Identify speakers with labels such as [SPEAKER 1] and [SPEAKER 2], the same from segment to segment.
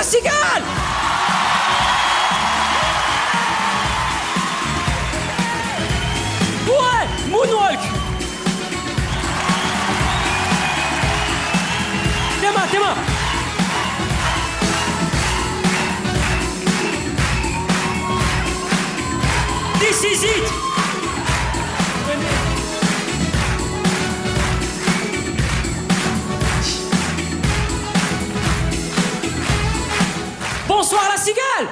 [SPEAKER 1] cigale! Ouais, moonwalk! Tes mains! This is it! Bonsoir la cigale!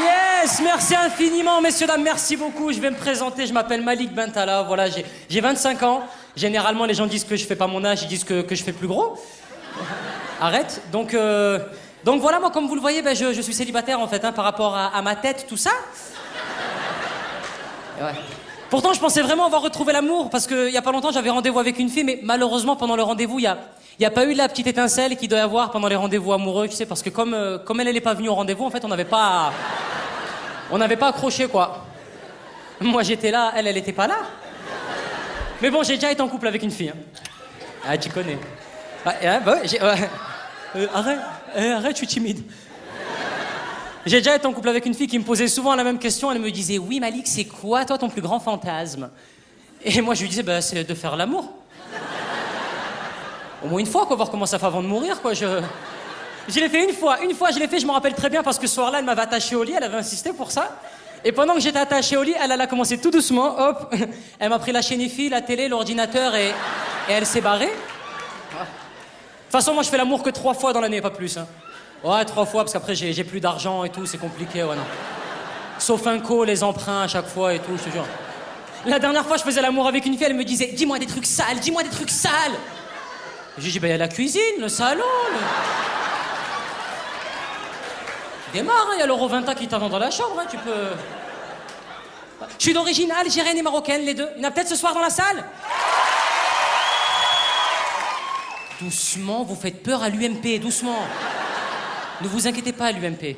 [SPEAKER 1] Yes, merci infiniment, messieurs, dames, merci beaucoup. Je vais me présenter, je m'appelle Malik Bentala, voilà, j'ai 25 ans. Généralement, les gens disent que je fais pas mon âge, ils disent que je fais plus gros. Arrête. Donc voilà, moi, comme vous le voyez, ben, je suis célibataire, en fait, hein, par rapport à ma tête, tout ça. Ouais. Pourtant, je pensais vraiment avoir retrouvé l'amour, parce qu'il y a pas longtemps, j'avais rendez-vous avec une fille, mais malheureusement, pendant le rendez-vous, il y a pas eu la petite étincelle qu'il doit y avoir pendant les rendez-vous amoureux, tu sais, parce que comme elle n'est pas venue au rendez-vous, en fait, on n'avait pas accroché, quoi. Moi, j'étais là, elle était pas là. Mais bon, j'ai déjà été en couple avec une fille. Hein. Ah, tu connais. Arrête, je suis timide. J'ai déjà été en couple avec une fille qui me posait souvent la même question. Elle me disait, oui, Malik, c'est quoi, toi, ton plus grand fantasme? Et moi, je lui disais, bah, c'est de faire l'amour. Au moins une fois, quoi, voir comment ça fait avant de mourir, quoi. Je l'ai fait une fois, je l'ai fait, je me rappelle très bien, parce que ce soir-là, elle m'avait attaché au lit, elle avait insisté pour ça. Et pendant que j'étais attaché au lit, elle a commencé tout doucement, hop, elle m'a pris la chaîne IFI, la télé, l'ordinateur, et elle s'est barrée. De toute façon, moi, je fais l'amour que 3 fois dans l'année, pas plus, hein. Ouais, 3 fois, parce qu'après, j'ai plus d'argent et tout, c'est compliqué, ouais, non. Sauf un co, les emprunts à chaque fois et tout, je te jure. La dernière fois, je faisais l'amour avec une fille, elle me disait, dis-moi des trucs sales, dis-moi des trucs sales. J'ai dit, ben, il y a la cuisine, le salon, Démarre, il y a l'Eurovinta qui t'attend dans la chambre, hein, tu peux... Je suis d'origine algérienne et marocaine, les deux. Il y en a peut-être ce soir dans la salle? Doucement, vous faites peur à l'UMP, doucement. Ne vous inquiétez pas, l'UMP.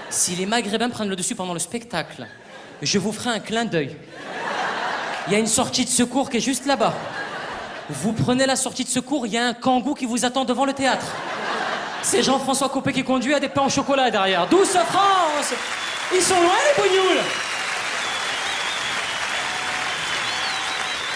[SPEAKER 1] Si les Maghrébins prennent le dessus pendant le spectacle, je vous ferai un clin d'œil. Il y a une sortie de secours qui est juste là-bas. Vous prenez la sortie de secours, il y a un kangou qui vous attend devant le théâtre. C'est Jean-François Copé qui conduit à des pains au chocolat derrière. Douce France! Ils sont loin, les bougnoule!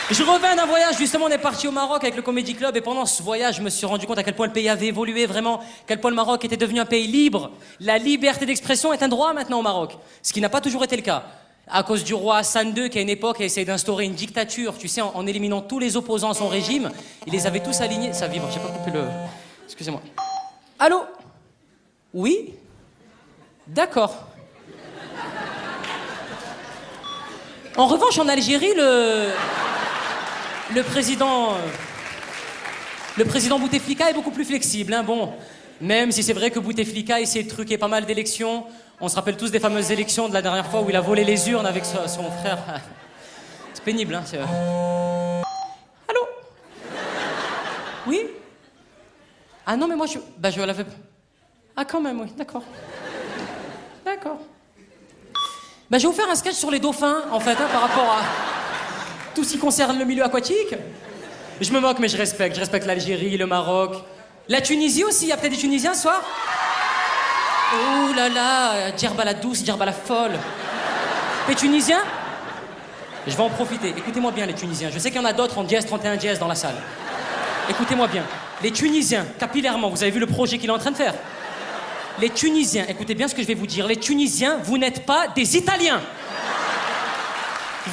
[SPEAKER 1] Je reviens d'un voyage, justement, on est parti au Maroc avec le Comedy Club, et pendant ce voyage, je me suis rendu compte à quel point le pays avait évolué vraiment, à quel point le Maroc était devenu un pays libre. La liberté d'expression est un droit maintenant au Maroc, ce qui n'a pas toujours été le cas. À cause du roi Hassan II, qui à une époque a essayé d'instaurer une dictature, tu sais, en éliminant tous les opposants à son régime, il les avait tous alignés. Ça vibre, j'ai pas coupé le... Excusez-moi. Allô? Oui? D'accord. En revanche, en Algérie, le président Bouteflika est beaucoup plus flexible, hein, bon. Même si c'est vrai que Bouteflika essaie de truquer pas mal d'élections. On se rappelle tous des fameuses élections de la dernière fois où il a volé les urnes avec son frère. C'est pénible, hein. Allô? Oui? Ah non, mais moi, je l'avais... Ah, quand même, oui, d'accord. D'accord. Bah, je vais vous faire un sketch sur les dauphins, en fait, hein, par rapport à tout ce qui concerne le milieu aquatique. Je me moque, mais je respecte l'Algérie, le Maroc. La Tunisie aussi, il y a peut-être des Tunisiens ce soir? Oh là là, Djerba la douce, Djerba la folle. Les Tunisiens? Je vais en profiter. Écoutez-moi bien, les Tunisiens. Je sais qu'il y en a d'autres en dièse 31 dièse dans la salle. Écoutez-moi bien. Les Tunisiens, capillairement, vous avez vu le projet qu'il est en train de faire? Les Tunisiens, écoutez bien ce que je vais vous dire. Les Tunisiens, vous n'êtes pas des Italiens.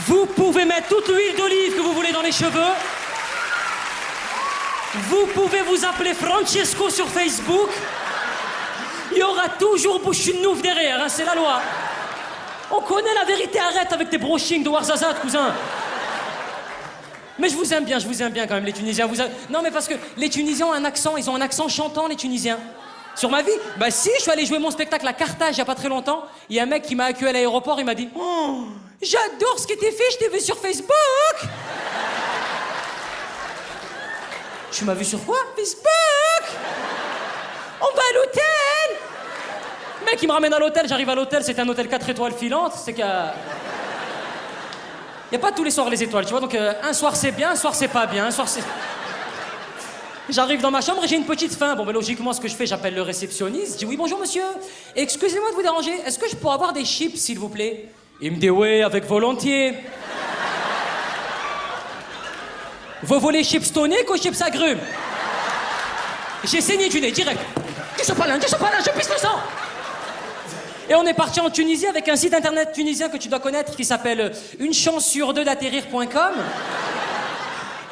[SPEAKER 1] Vous pouvez mettre toute l'huile d'olive que vous voulez dans les cheveux. Vous pouvez vous appeler Francesco sur Facebook. Il y aura toujours Bouchinouf derrière, hein, c'est la loi. On connaît la vérité, arrête avec tes brochings de Warzazat, cousin. Mais je vous aime bien quand même, les Tunisiens. Non, mais parce que les Tunisiens ont un accent, ils ont un accent chantant, les Tunisiens. Sur ma vie? Bah si, je suis allé jouer mon spectacle à Carthage il y a pas très longtemps. Il y a un mec qui m'a accueilli à l'aéroport, il m'a dit « Oh, j'adore ce que t'es fait, je t'ai vu sur Facebook !» Tu m'as vu sur quoi? Facebook! On va à l'hôtel! Le mec, il me ramène à l'hôtel, j'arrive à l'hôtel, c'était un hôtel 4 étoiles filantes, c'est qu'il y a... Il n'y a pas tous les soirs les étoiles, tu vois, donc un soir c'est bien, un soir c'est pas bien, un soir c'est... J'arrive dans ma chambre et j'ai une petite faim. Bon, ben logiquement, ce que je fais, j'appelle le réceptionniste. Je dis oui, bonjour monsieur. Excusez-moi de vous déranger. Est-ce que je pourrais avoir des chips, s'il vous plaît? Il me dit oui, avec volontiers. Vous voulez chips toniques ou chips agrumes? J'ai saigné du nez, direct. Je pisse le sang. Et on est parti en Tunisie avec un site internet tunisien que tu dois connaître qui s'appelle une chance sur deux d'atterrir.com.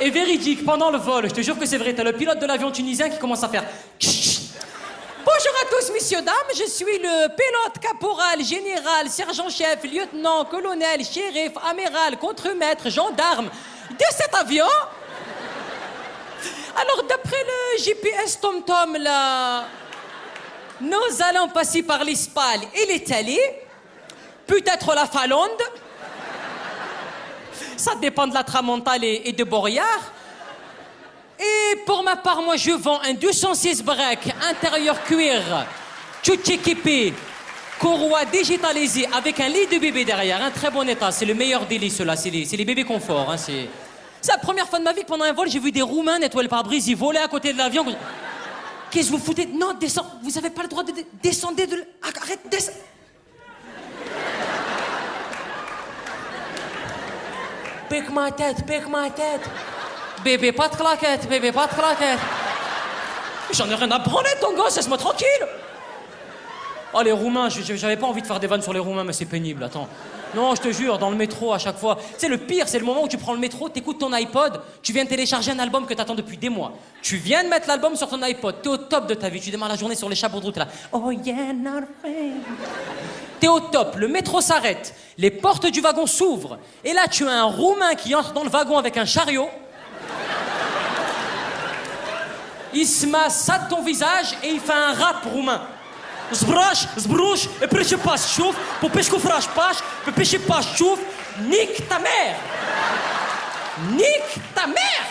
[SPEAKER 1] Et véridique, pendant le vol, je te jure que c'est vrai, t'as le pilote de l'avion tunisien qui commence à faire... Bonjour à tous, messieurs, dames, je suis le pilote, caporal, général, sergent-chef, lieutenant, colonel, shérif, amiral, contremaître, gendarme de cet avion. Alors, d'après le GPS TomTom, là, nous allons passer par l'Espagne et l'Italie, peut-être la Finlande. Ça dépend de la Tramontane et de Boreard. Et pour ma part, moi, je vends un 206 break, intérieur cuir, tout équipé, courroie digitalisée, avec un lit de bébé derrière, un très bon état. C'est le meilleur des lits, ceux-là. C'est les bébés confort. Hein, c'est la première fois de ma vie que pendant un vol, j'ai vu des Roumains nettoyer le pare-brise. Ils volaient à côté de l'avion. Qu'est-ce que vous foutez? Non, descends. Vous n'avez pas le droit de descendre de... Arrête, descends. Pique ma tête, pique ma tête. Bébé, pas de claquette, bébé, pas de claquette. J'en ai rien à branler, ton gosse, laisse-moi tranquille. Oh, les Roumains, j'avais pas envie de faire des vannes sur les Roumains, mais c'est pénible, attends. Non, je te jure, dans le métro, à chaque fois. Tu sais, le pire, c'est le moment où tu prends le métro, t'écoutes ton iPod, tu viens de télécharger un album que t'attends depuis des mois. Tu viens de mettre l'album sur ton iPod, t'es au top de ta vie, tu démarres la journée sur les chapeaux de route, là. Oh yeah, not afraid. T'es au top, le métro s'arrête, les portes du wagon s'ouvrent, et là, tu as un Roumain qui entre dans le wagon avec un chariot. Il se masse ça de ton visage et il fait un rap roumain. Zbrash, zbrouche, et prêche pas, chouf, pour pêche qu'on frache pas, pour pêcher pas, chouf, nique ta mère. Nique ta mère.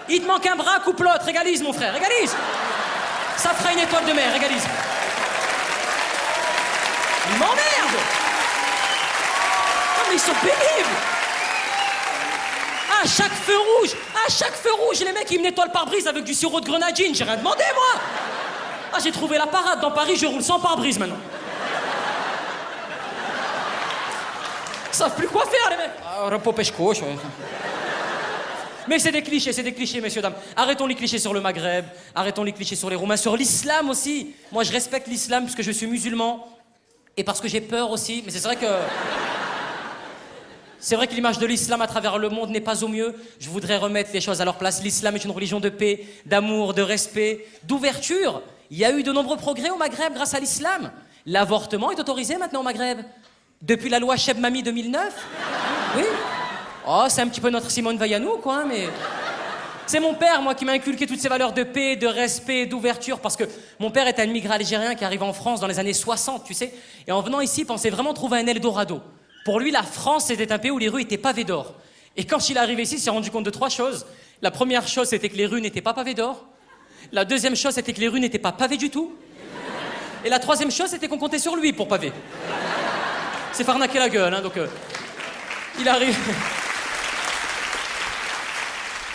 [SPEAKER 1] Il te manque un bras, coupe l'autre, régalise mon frère, régalise. Ça fera une étoile de mer, régalise. Il m'emmerde. Non mais ils sont pénibles. À chaque feu rouge, les mecs ils me nettoient le pare-brise avec du sirop de grenadine, j'ai rien demandé moi. Ah, j'ai trouvé la parade, dans Paris je roule sans pare-brise maintenant. Ils savent plus quoi faire les mecs. Ah, repos pêche-coche, ouais. Mais c'est des clichés, messieurs, dames. Arrêtons les clichés sur le Maghreb, arrêtons les clichés sur les Roumains, sur l'islam aussi. Moi je respecte l'islam parce que je suis musulman et parce que j'ai peur aussi, mais c'est vrai que... C'est vrai que l'image de l'islam à travers le monde n'est pas au mieux. Je voudrais remettre les choses à leur place. L'islam est une religion de paix, d'amour, de respect, d'ouverture. Il y a eu de nombreux progrès au Maghreb grâce à l'islam. L'avortement est autorisé maintenant au Maghreb. Depuis la loi Cheb Mami 2009. Oui. Oh, c'est un petit peu notre Simone Veil à nous, quoi, mais... C'est mon père, moi, qui m'a inculqué toutes ces valeurs de paix, de respect, d'ouverture, parce que mon père est un immigré algérien qui arrive en France dans les années 60, tu sais. Et en venant ici, il pensait vraiment trouver un Eldorado. Pour lui, la France, c'était un pays où les rues étaient pavées d'or. Et quand il est arrivé ici, il s'est rendu compte de 3 choses. La première chose, c'était que les rues n'étaient pas pavées d'or. La deuxième chose, c'était que les rues n'étaient pas pavées du tout. Et la troisième chose, c'était qu'on comptait sur lui pour paver. C'est farnaquer la gueule, hein, donc... Il arrive...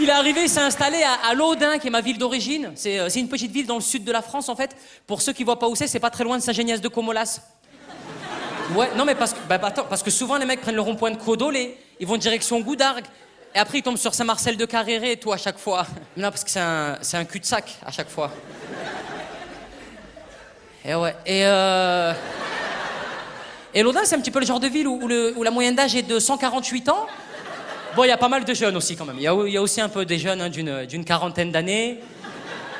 [SPEAKER 1] Il est arrivé, il s'est installé à Laudun, qui est ma ville d'origine. C'est une petite ville dans le sud de la France, en fait. Pour ceux qui voient pas où c'est pas très loin de Saint-Géniès-de-Comolas. Ouais, non mais parce que souvent les mecs prennent le rond-point de Codolé, ils vont direction Goudargue, et après ils tombent sur Saint-Marcel de Carréré et tout à chaque fois. Non, parce que c'est un cul-de-sac à chaque fois. Et ouais, et Laudun, c'est un petit peu le genre de ville où la moyenne d'âge est de 148 ans. Bon, il y a pas mal de jeunes aussi quand même, il y a aussi un peu des jeunes hein, d'une quarantaine d'années.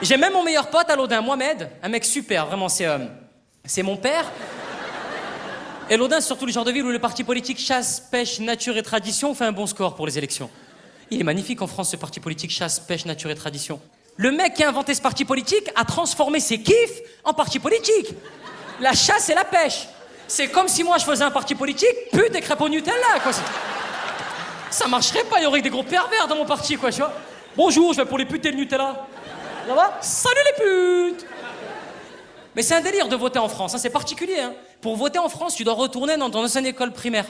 [SPEAKER 1] J'ai même mon meilleur pote à Laudun, Mohamed, un mec super, vraiment, c'est mon père. Et Laudun, c'est surtout le genre de ville où le parti politique chasse, pêche, nature et tradition fait un bon score pour les élections. Il est magnifique en France, ce parti politique chasse, pêche, nature et tradition. Le mec qui a inventé ce parti politique a transformé ses kiffs en parti politique. La chasse et la pêche. C'est comme si moi je faisais un parti politique, pute et crêpes au Nutella, quoi. Ça marcherait pas, il y aurait des gros pervers dans mon parti, quoi, tu vois. Bonjour, je vais pour les putes et le Nutella. Ça va? Salut les putes! Mais c'est un délire de voter en France, hein, c'est particulier. Hein. Pour voter en France, tu dois retourner dans ton ancienne école primaire.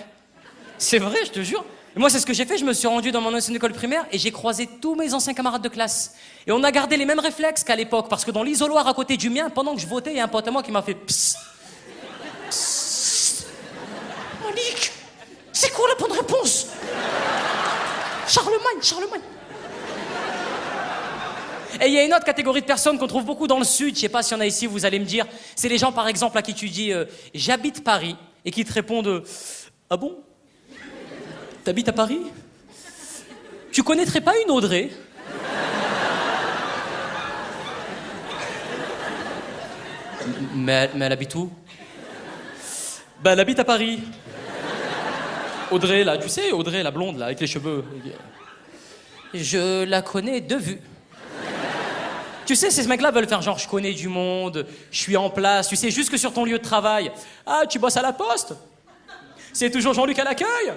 [SPEAKER 1] C'est vrai, je te jure. Et moi, c'est ce que j'ai fait. Je me suis rendu dans mon ancienne école primaire et j'ai croisé tous mes anciens camarades de classe. Et on a gardé les mêmes réflexes qu'à l'époque. Parce que dans l'isoloir à côté du mien, pendant que je votais, il y a un pote à moi qui m'a fait psst. Psst. Monique, c'est quoi la bonne réponse? Charlemagne. Et il y a une autre catégorie de personnes qu'on trouve beaucoup dans le sud. Je sais pas s'il y en a ici, vous allez me dire. C'est les gens, par exemple, à qui tu dis j'habite Paris et qui te répondent ah bon? T'habites à Paris? Tu connaîtrais pas une Audrey? Mais elle habite où? Bah, elle habite à Paris. Audrey, là, tu sais, Audrey, la blonde, là, avec les cheveux. Je la connais de vue. Tu sais, ces mecs-là veulent faire genre, je connais du monde, je suis en place, tu sais, jusque sur ton lieu de travail. Ah, tu bosses à la poste? C'est toujours Jean-Luc à l'accueil?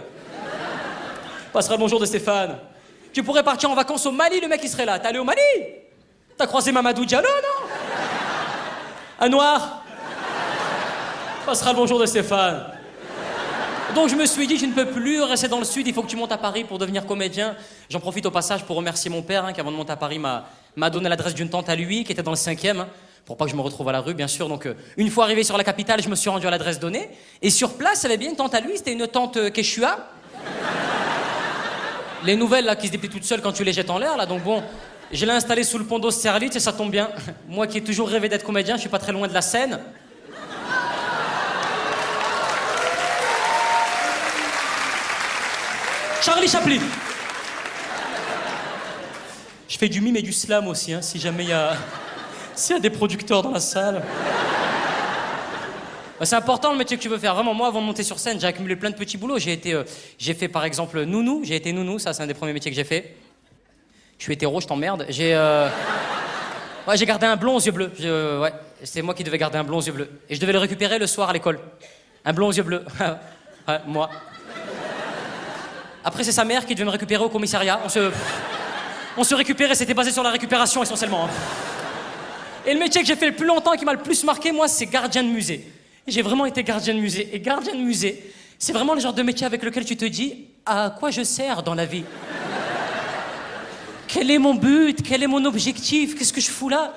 [SPEAKER 1] Passera le bonjour de Stéphane. Tu pourrais partir en vacances au Mali, le mec il serait là. T'es allé au Mali? T'as croisé Mamadou Diallo, non? Un noir? Passera le bonjour de Stéphane. Donc je me suis dit, je ne peux plus rester dans le sud, il faut que tu montes à Paris pour devenir comédien. J'en profite au passage pour remercier mon père, qui avant de monter à Paris m'a donné l'adresse d'une tante à lui, qui était dans le 5e, pour pas que je me retrouve à la rue, bien sûr. Donc une fois arrivé sur la capitale, je me suis rendu à l'adresse donnée. Et sur place, il y avait bien une tante à lui, c'était une tante Quechua. Les nouvelles là qui se déplient toutes seules quand tu les jettes en l'air là, donc bon, je l'ai installé sous le pont d'Austerlitz et ça tombe bien. Moi qui ai toujours rêvé d'être comédien, je suis pas très loin de la scène. Charlie Chaplin. Je fais du mime et du slam aussi, hein, si jamais s'il y a des producteurs dans la salle. Bah, c'est important le métier que tu veux faire. Vraiment, moi, avant de monter sur scène, j'ai accumulé plein de petits boulots. J'ai fait par exemple nounou. J'ai été nounou, ça c'est un des premiers métiers que j'ai fait. Je suis hétéro, je t'emmerde. J'ai gardé un blond aux yeux bleus. Ouais, c'est moi qui devais garder un blond aux yeux bleus. Et je devais le récupérer le soir à l'école. Un blond aux yeux bleus. Ouais, moi. Après, c'est sa mère qui devait me récupérer au commissariat. On se récupérait, c'était basé sur la récupération essentiellement. Hein. Et le métier que j'ai fait le plus longtemps et qui m'a le plus marqué, moi, c'est gardien de musée. Et j'ai vraiment été gardien de musée. Et gardien de musée, c'est vraiment le genre de métier avec lequel tu te dis à quoi je sers dans la vie? Quel est mon but? Quel est mon objectif? Qu'est-ce que je fous là?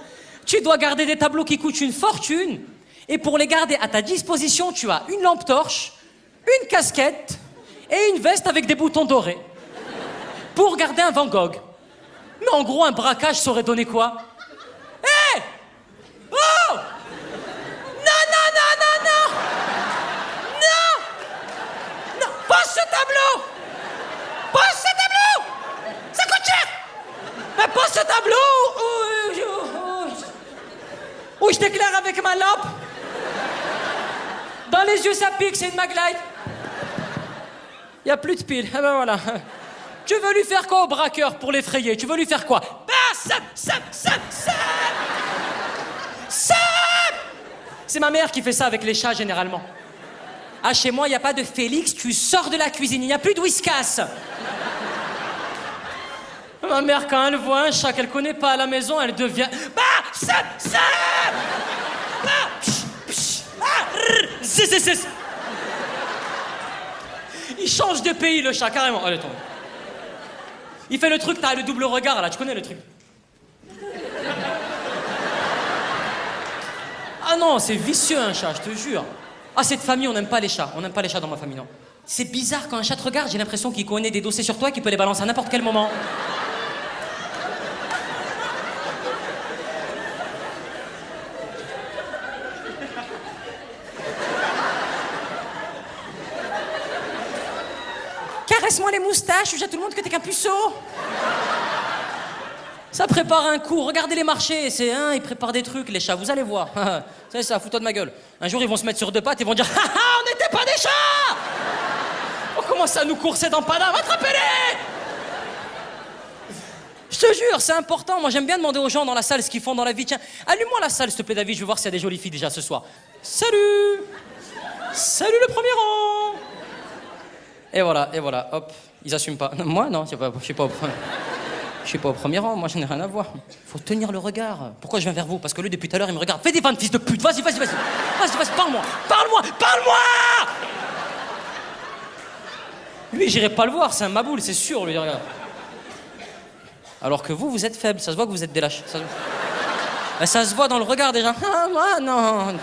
[SPEAKER 1] Tu dois garder des tableaux qui coûtent une fortune. Et pour les garder à ta disposition, tu as une lampe torche, une casquette et une veste avec des boutons dorés. Pour garder un Van Gogh. Mais en gros, un braquage, ça aurait donné quoi? Hé! Hey! Oh! Non! Non! Pose ce tableau! Pose ce tableau! Ça coûte cher! Mais pose ce tableau! Ou je t'éclaire avec ma lampe. Dans les yeux, ça pique, c'est une Maglite. Y a plus de piles. Eh ben voilà. Tu veux lui faire quoi au braqueur pour l'effrayer? Tu veux lui faire quoi? Bah, c'est ma mère qui fait ça avec les chats généralement. Ah, chez moi, y a pas de Félix, tu sors de la cuisine, il n'y a plus de Whiskas. Ma mère, quand elle voit un chat qu'elle connaît pas à la maison, elle devient... Bah, Il change de pays, le chat, carrément. Allez, attends. Il fait le truc, t'as le double regard, là, tu connais le truc. Ah non, c'est vicieux, un chat, je te jure. Ah, cette famille, on n'aime pas les chats. On n'aime pas les chats dans ma famille, non. C'est bizarre, quand un chat te regarde, j'ai l'impression qu'il connaît des dossiers sur toi et qu'il peut les balancer à n'importe quel moment. Caresse-moi les moustaches, je dis à tout le monde que t'es qu'un puceau. Ça prépare un coup, regardez les marchés, ils préparent des trucs, les chats, vous allez voir. C'est ça, fous-toi de ma gueule. Un jour, ils vont se mettre sur deux pattes et vont dire « Ah, on n'était pas des chats !» On commence à nous courser dans Paname, attrapez-les! Je te jure, c'est important. Moi, j'aime bien demander aux gens dans la salle ce qu'ils font dans la vie. Tiens, allume-moi la salle, s'il te plaît, David, je veux voir s'il y a des jolies filles déjà ce soir. Salut! Salut le premier rang! Et voilà, hop, ils assument pas. Moi, non, je suis pas au premier rang, moi, je n'ai rien à voir. Faut tenir le regard. Pourquoi je viens vers vous? Parce que lui, depuis tout à l'heure, il me regarde. Fais des vannes, fils de pute, vas-y, parle-moi! Lui, j'irai pas le voir, c'est un maboule, c'est sûr, lui, regarde. Alors que vous, vous êtes faible, ça se voit que vous êtes des lâches. Ça se voit dans le regard déjà. Ah, moi, non.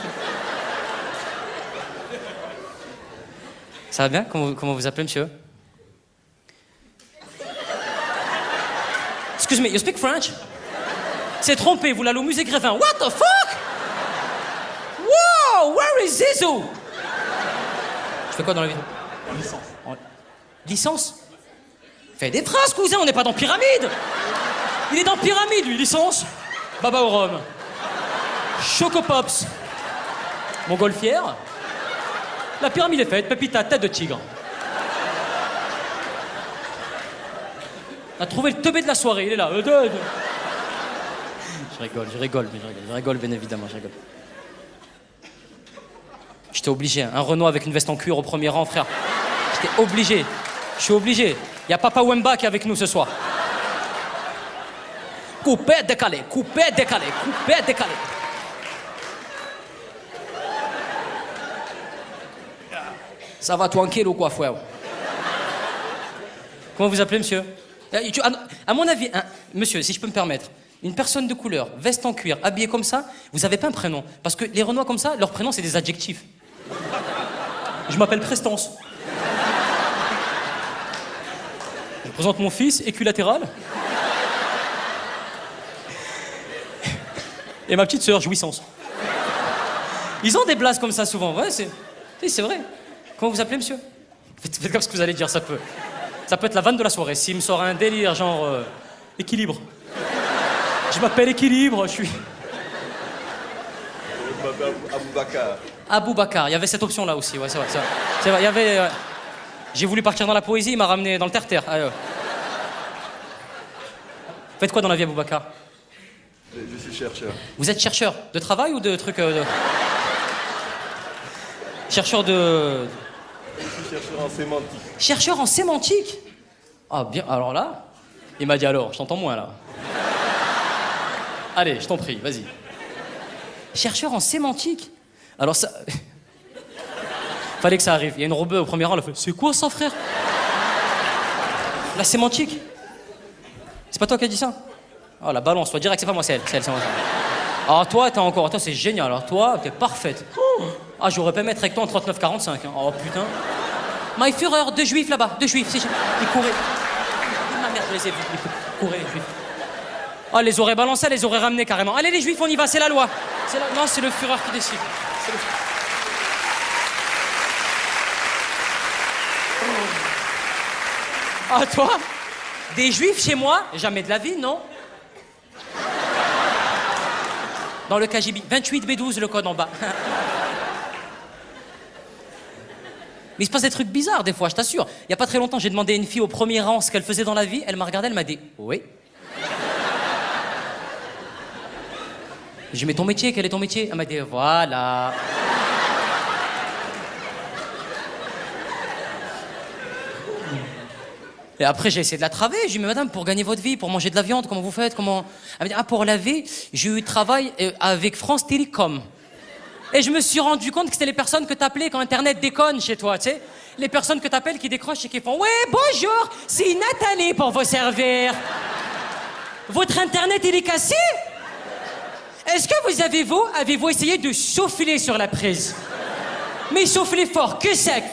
[SPEAKER 1] Ça va bien? Comment vous appelez, monsieur? Excuse me, you speak French? C'est trompé, vous l'allez au musée Grévin. What the fuck? Wow, where is Zizou? Tu fais quoi dans la vie?
[SPEAKER 2] Licence.
[SPEAKER 1] Licence? Fais des phrases, cousin, on n'est pas dans Pyramide. Il est dans Pyramide, lui, licence. Baba au rhum. Chocopops. Montgolfière. La pyramide est faite, Pépita, tête de tigre. On a trouvé le teubé de la soirée, il est là. Je rigole, bien évidemment, je rigole. J'étais obligé, un Renault avec une veste en cuir au premier rang, frère. J'étais obligé, je suis obligé. Il y a Papa Wemba qui est avec nous ce soir. Coupé, décalé. Ça va tranquille ou quoi, frère? Comment vous appelez, monsieur? À mon avis, monsieur, si je peux me permettre, une personne de couleur, veste en cuir, habillée comme ça, vous avez pas un prénom. Parce que les Renois comme ça, leur prénom, c'est des adjectifs. Je m'appelle Prestance. Je présente mon fils, équilatéral. Et ma petite sœur, Jouissance. Ils ont des blases comme ça souvent, ouais, c'est vrai. Comment vous appelez, monsieur? Faites comme ce que vous allez dire, ça peut être la vanne de la soirée. S'il me sort un délire, genre équilibre. Je m'appelle Équilibre, je suis.
[SPEAKER 2] Je m'appelle Aboubacar.
[SPEAKER 1] Aboubacar, il y avait cette option-là aussi, ouais, c'est vrai. Il y avait. J'ai voulu partir dans la poésie, il m'a ramené dans le terre-terre. Faites quoi dans la vie, Aboubacar?
[SPEAKER 2] Je suis chercheur.
[SPEAKER 1] Vous êtes chercheur de travail ou de trucs Chercheur de.
[SPEAKER 2] Je suis chercheur en sémantique.
[SPEAKER 1] Chercheur en sémantique? Ah bien, alors là, il m'a dit alors, je t'entends moins là. Allez, je t'en prie, vas-y. Chercheur en sémantique? Alors ça... Fallait que ça arrive. Il y a une robeux au premier rang, elle a fait « C'est quoi ça, frère ?» La sémantique? C'est pas toi qui as dit ça? Oh, la balance, toi, direct, c'est pas moi, c'est elle. Alors toi, toi, c'est génial. Alors toi, t'es parfaite. Ah, j'aurais pu mettre avec toi en 39-45. Hein. Oh, putain. My Führer, 2 juifs là-bas, 2 juifs. Ils couraient. Ma mère, je les ai vus. Ils couraient, les juifs. Oh, les aurait balancés, les aurait ramenés carrément. Allez, les juifs, on y va, c'est la loi. Non, c'est le Führer qui décide. Ah, toi? Des juifs chez moi? Jamais de la vie, non? Dans le KGB. 28B12, le code en bas. Mais il se passe des trucs bizarres des fois, je t'assure. Il y a pas très longtemps, j'ai demandé à une fille au premier rang ce qu'elle faisait dans la vie. Elle m'a regardé, elle m'a dit « Oui ». J'ai dit « Mais ton métier, quel est ton métier ?» Elle m'a dit « Voilà ». Et après, j'ai essayé de la traver. J'ai dit, mais madame, pour gagner votre vie, pour manger de la viande, comment vous faites? Comment... Elle m'a dit, pour la vie, j'ai eu travail avec France Télécom. Et je me suis rendu compte que c'était les personnes que t'appelais quand Internet déconne chez toi, tu sais. Les personnes que t'appelles qui décrochent et qui font, ouais, bonjour, c'est Nathalie pour vous servir. Votre Internet, il est cassé? Est-ce que avez-vous essayé de souffler sur la prise? Mais soufflez fort, que sec.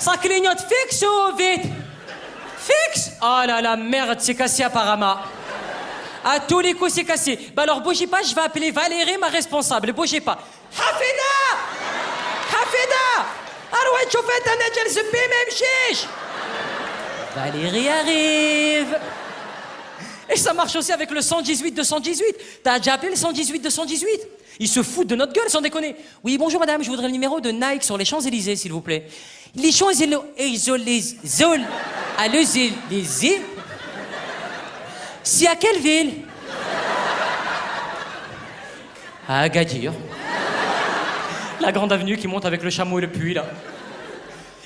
[SPEAKER 1] Ça clignote fixe ou vite? Fixe? Oh là là, merde, c'est cassé apparemment. À tous les coups, c'est cassé. Bah alors, bougez pas, je vais appeler Valérie, ma responsable. Bougez pas. Hafida! Arouet, chauffette, un agel, ce même chiche! Valérie arrive. Et ça marche aussi avec le 118-218. T'as déjà appelé le 118-218? Ils se foutent de notre gueule sans déconner. Oui, bonjour madame, je voudrais le numéro de Nike sur les Champs-Élysées, s'il vous plaît. Les Champs-Élysées... C'est à quelle ville? À Agadir. La grande avenue qui monte avec le chameau et le puits, là.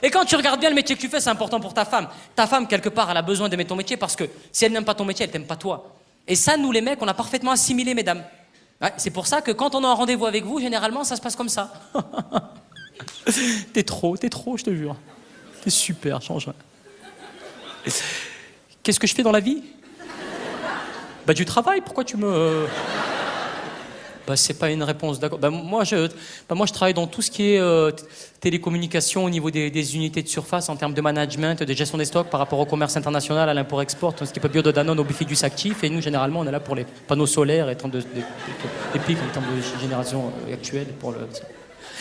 [SPEAKER 1] Et quand tu regardes bien le métier que tu fais, c'est important pour ta femme. Ta femme, quelque part, elle a besoin d'aimer ton métier parce que si elle n'aime pas ton métier, elle t'aime pas toi. Et ça, nous les mecs, on a parfaitement assimilé, mesdames. Ouais, c'est pour ça que quand on a un rendez-vous avec vous, généralement, ça se passe comme ça. T'es trop, je te jure. T'es super, change rien. Qu'est-ce que je fais dans la vie? Bah du travail, pourquoi tu me... Bah c'est pas une réponse, d'accord. Moi je travaille dans tout ce qui est télécommunication au niveau des unités de surface en termes de management, de gestion des stocks par rapport au commerce international, à l'import-export, tout ce qui peut bio de Danone au Bifidus actif. Et nous généralement on est là pour les panneaux solaires et des pics en termes de génération actuelle.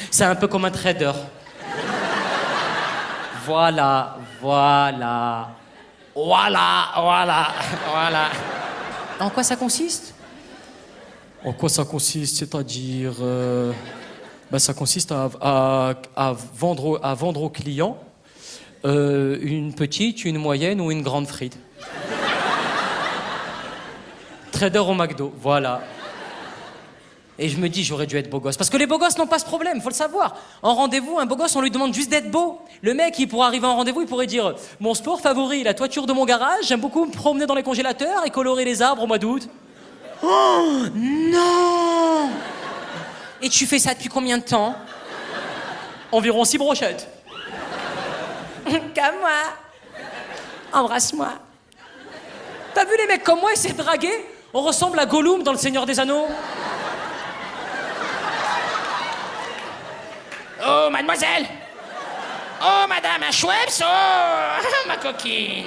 [SPEAKER 1] C'est un peu comme un trader. Voilà. En quoi ça consiste? En quoi ça consiste? C'est-à-dire... ça consiste à vendre aux clients une petite, une moyenne ou une grande frite. Trader au McDo, voilà. Et je me dis, j'aurais dû être beau gosse. Parce que les beaux gosses n'ont pas ce problème, faut le savoir. En rendez-vous, un beau gosse, on lui demande juste d'être beau. Le mec, il pourrait arriver en rendez-vous, il pourrait dire « Mon sport favori, la toiture de mon garage, j'aime beaucoup me promener dans les congélateurs et colorer les arbres au mois d'août. » Oh non! Et tu fais ça depuis combien de temps? Environ 6 brochettes. Comme moi. Embrasse-moi. T'as vu les mecs comme moi essayer de draguer? On ressemble à Gollum dans Le Seigneur des Anneaux. Oh, mademoiselle! Oh, madame, un Schweppes! Oh, ma coquine!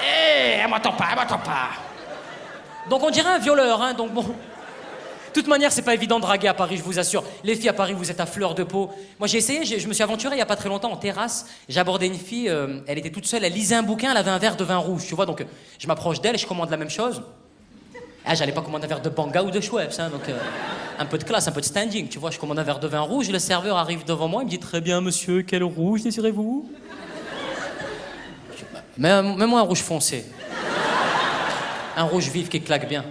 [SPEAKER 1] Eh, elle m'entend pas. Donc on dirait un violeur, hein, donc bon... De toute manière, c'est pas évident de draguer à Paris, je vous assure. Les filles à Paris, vous êtes à fleur de peau. Moi, j'ai essayé, je me suis aventuré il y a pas très longtemps en terrasse. J'ai abordé une fille, elle était toute seule, elle lisait un bouquin, elle avait un verre de vin rouge, tu vois. Donc, je m'approche d'elle et je commande la même chose. Ah, j'allais pas commander un verre de Banga ou de Schweppes, hein, donc un peu de classe, un peu de standing, tu vois. Je commande un verre de vin rouge, le serveur arrive devant moi, il me dit « Très bien, monsieur, quel rouge désirez-vous » Mets-moi un rouge foncé. Un rouge vif qui claque bien.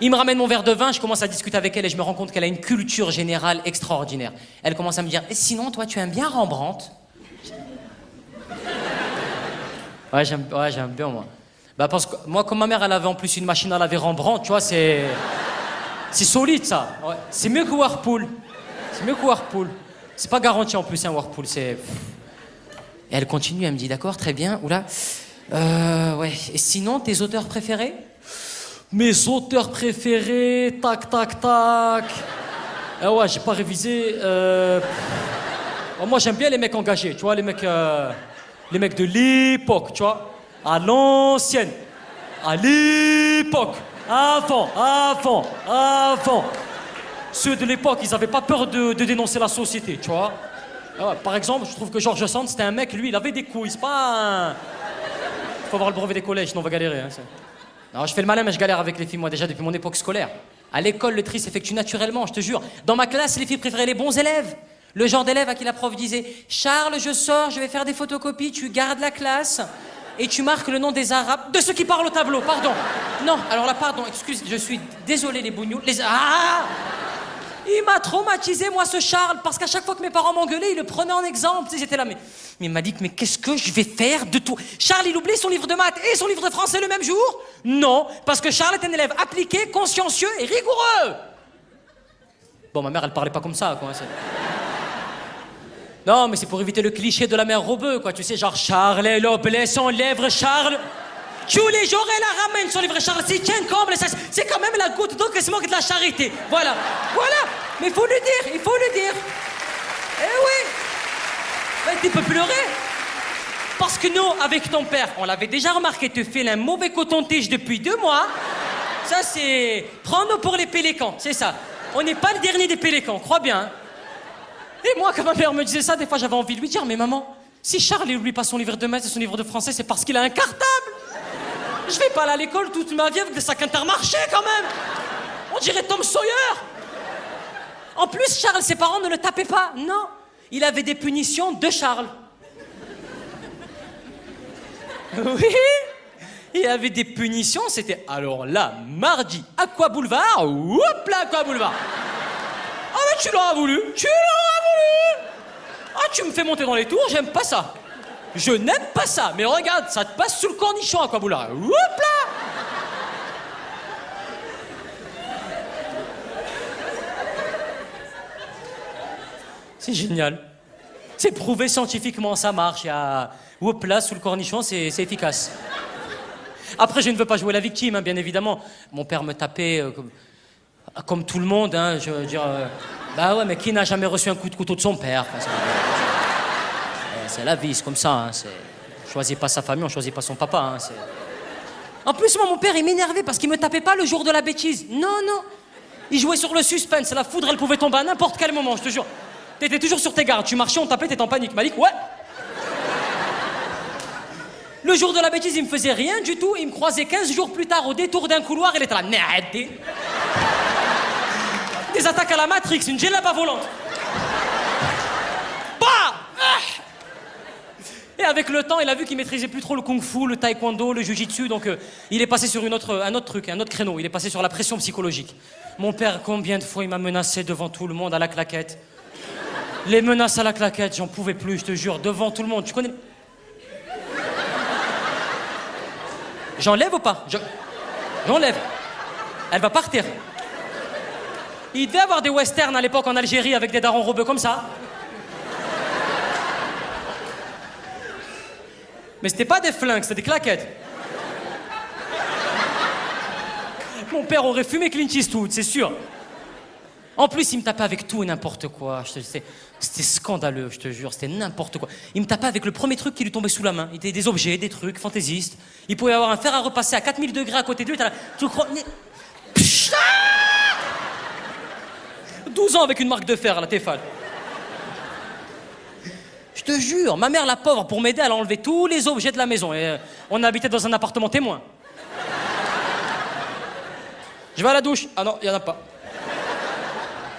[SPEAKER 1] Il me ramène mon verre de vin, je commence à discuter avec elle et je me rends compte qu'elle a une culture générale extraordinaire. Elle commence à me dire « Sinon, toi, tu aimes bien Rembrandt ?» Ouais, j'aime bien, moi. Parce que moi, comme ma mère, elle avait en plus une machine à laver Rembrandt, tu vois, c'est solide, ça. Ouais. C'est mieux que Whirlpool. C'est pas garanti en plus, un Whirlpool, c'est... Et elle continue, elle me dit « D'accord, très bien, oula. Ouais, et sinon, tes auteurs préférés ?» Mes auteurs préférés, tac. Ah ouais, j'ai pas révisé. Moi, j'aime bien les mecs engagés, tu vois, les mecs de l'époque, tu vois, à l'ancienne, à l'époque, avant. Ceux de l'époque, ils avaient pas peur de dénoncer la société, tu vois. Ah ouais, par exemple, je trouve que Georges Sand, c'était un mec, lui, il avait des couilles, c'est pas un... Faut avoir le brevet des collèges, sinon on va galérer, hein, Non, je fais le malin, mais je galère avec les filles, moi, déjà, depuis mon époque scolaire. À l'école, le tri s'effectue naturellement, je te jure. Dans ma classe, les filles préféraient les bons élèves. Le genre d'élève à qui la prof disait « Charles, je sors, je vais faire des photocopies, tu gardes la classe et tu marques le nom des Arabes... » De ceux qui parlent au tableau, pardon. Non, alors là, pardon, excuse, je suis désolé, les bougnoules. Ah! Il m'a traumatisé, moi, ce Charles, parce qu'à chaque fois que mes parents m'engueulaient, ils le prenaient en exemple. Ils étaient là, mais il m'a dit, mais qu'est-ce que je vais faire de tout? Charles, il oublie son livre de maths et son livre de français le même jour? Non, parce que Charles est un élève appliqué, consciencieux et rigoureux. Bon, ma mère, elle parlait pas comme ça, quoi. Non, mais c'est pour éviter le cliché de la mère Robeux, quoi. Tu sais, genre, Charles est l'oblet, son lèvre, Charles... Tous les jours, elle la ramène, son livre Charles. C'est tiens comme c'est quand même la goutte d'eau qui se moque de la charité. Voilà. Mais il faut le dire. Eh oui. Ben, tu peux pleurer. Parce que nous, avec ton père, on l'avait déjà remarqué, te file un mauvais coton-tige depuis 2 mois. Ça, c'est... Prends-nous pour les pélécans, c'est ça. On n'est pas le dernier des pélécans, crois bien. Hein. Et moi, quand ma mère me disait ça, des fois, j'avais envie de lui dire, mais maman, si Charles n'oublie pas son livre de maths et son livre de français, c'est parce qu'il a un cartable. Je vais pas aller à l'école toute ma vie avec des sacs Intermarché, quand même. On dirait Tom Sawyer. En plus, Charles, ses parents ne le tapaient pas. Non, il avait des punitions de Charles. Oui, il avait des punitions, c'était alors là, mardi, Aqua Boulevard, hop là, Aqua Boulevard. Ah mais tu l'auras voulu. Ah, tu me fais monter dans les tours, j'aime pas ça. Je n'aime pas ça, mais regarde, ça te passe sous le cornichon, Aqua Boulevard. Hop là. C'est génial. C'est prouvé scientifiquement, ça marche. Il y a hop là, sous le cornichon, c'est efficace. Après, je ne veux pas jouer la victime, hein, bien évidemment. Mon père me tapait comme tout le monde, hein, je veux dire... bah ouais, mais qui n'a jamais reçu un coup de couteau de son père? Enfin, c'est la vie, c'est comme ça. Hein, on choisit pas sa famille, on choisit pas son papa. Hein, en plus, moi, mon père, il m'énervait parce qu'il me tapait pas le jour de la bêtise. Non, non. Il jouait sur le suspense. La foudre, elle pouvait tomber à n'importe quel moment, je te jure. T'étais toujours sur tes gardes. Tu marchais, on tapait, t'étais en panique. Malik, ouais. Le jour de la bêtise, il me faisait rien du tout. Il me croisait 15 jours plus tard au détour d'un couloir. Il était là. Des attaques à la Matrix, une djellaba volante. Bah! Et avec le temps, il a vu qu'il maîtrisait plus trop le kung-fu, le taekwondo, le jiu-jitsu, donc il est passé sur un autre truc, un autre créneau. Il est passé sur la pression psychologique. Mon père, combien de fois il m'a menacé devant tout le monde à la claquette? Les menaces à la claquette, j'en pouvais plus, je te jure, devant tout le monde. Tu connais... J'enlève ou pas? J'enlève. Elle va partir. Il devait avoir des westerns à l'époque en Algérie avec des darons robeux comme ça. Mais c'était pas des flingues, c'était des claquettes. Mon père aurait fumé Clint Eastwood, c'est sûr. En plus, il me tapait avec tout et n'importe quoi. C'était scandaleux, je te jure, c'était n'importe quoi. Il me tapait avec le premier truc qui lui tombait sous la main. Il était des objets, des trucs fantaisistes. Il pouvait avoir un fer à repasser à 4000 degrés à côté de lui. Tu crois... 12 ans avec une marque de fer à la Tefal. Je te jure, ma mère, la pauvre, pour m'aider, elle a enlevé tous les objets de la maison. Et on habitait dans un appartement témoin. Je vais à la douche. Ah non, il n'y en a pas.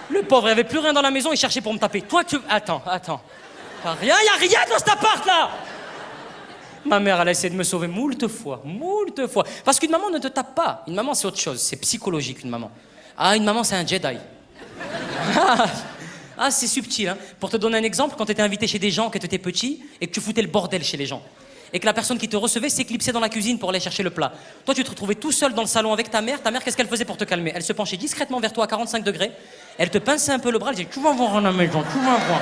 [SPEAKER 1] Le pauvre, il n'y avait plus rien dans la maison, il cherchait pour me taper. Toi, tu... Attends. Il n'y a rien dans cet appart-là. Ma mère, elle a essayé de me sauver moult fois. Parce qu'une maman ne te tape pas. Une maman, c'est autre chose. C'est psychologique, une maman. Ah, une maman, c'est un Jedi. Ah, c'est subtil, hein. Pour te donner un exemple, quand tu étais invité chez des gens, que tu étais petit, et que tu foutais le bordel chez les gens, et que la personne qui te recevait s'éclipsait dans la cuisine pour aller chercher le plat. Toi, tu te retrouvais tout seul dans le salon avec ta mère. Ta mère, qu'est-ce qu'elle faisait pour te calmer? Elle se penchait discrètement vers toi à 45 degrés. Elle te pinçait un peu le bras. Elle disait, tu vas voir à la maison, tu vas voir.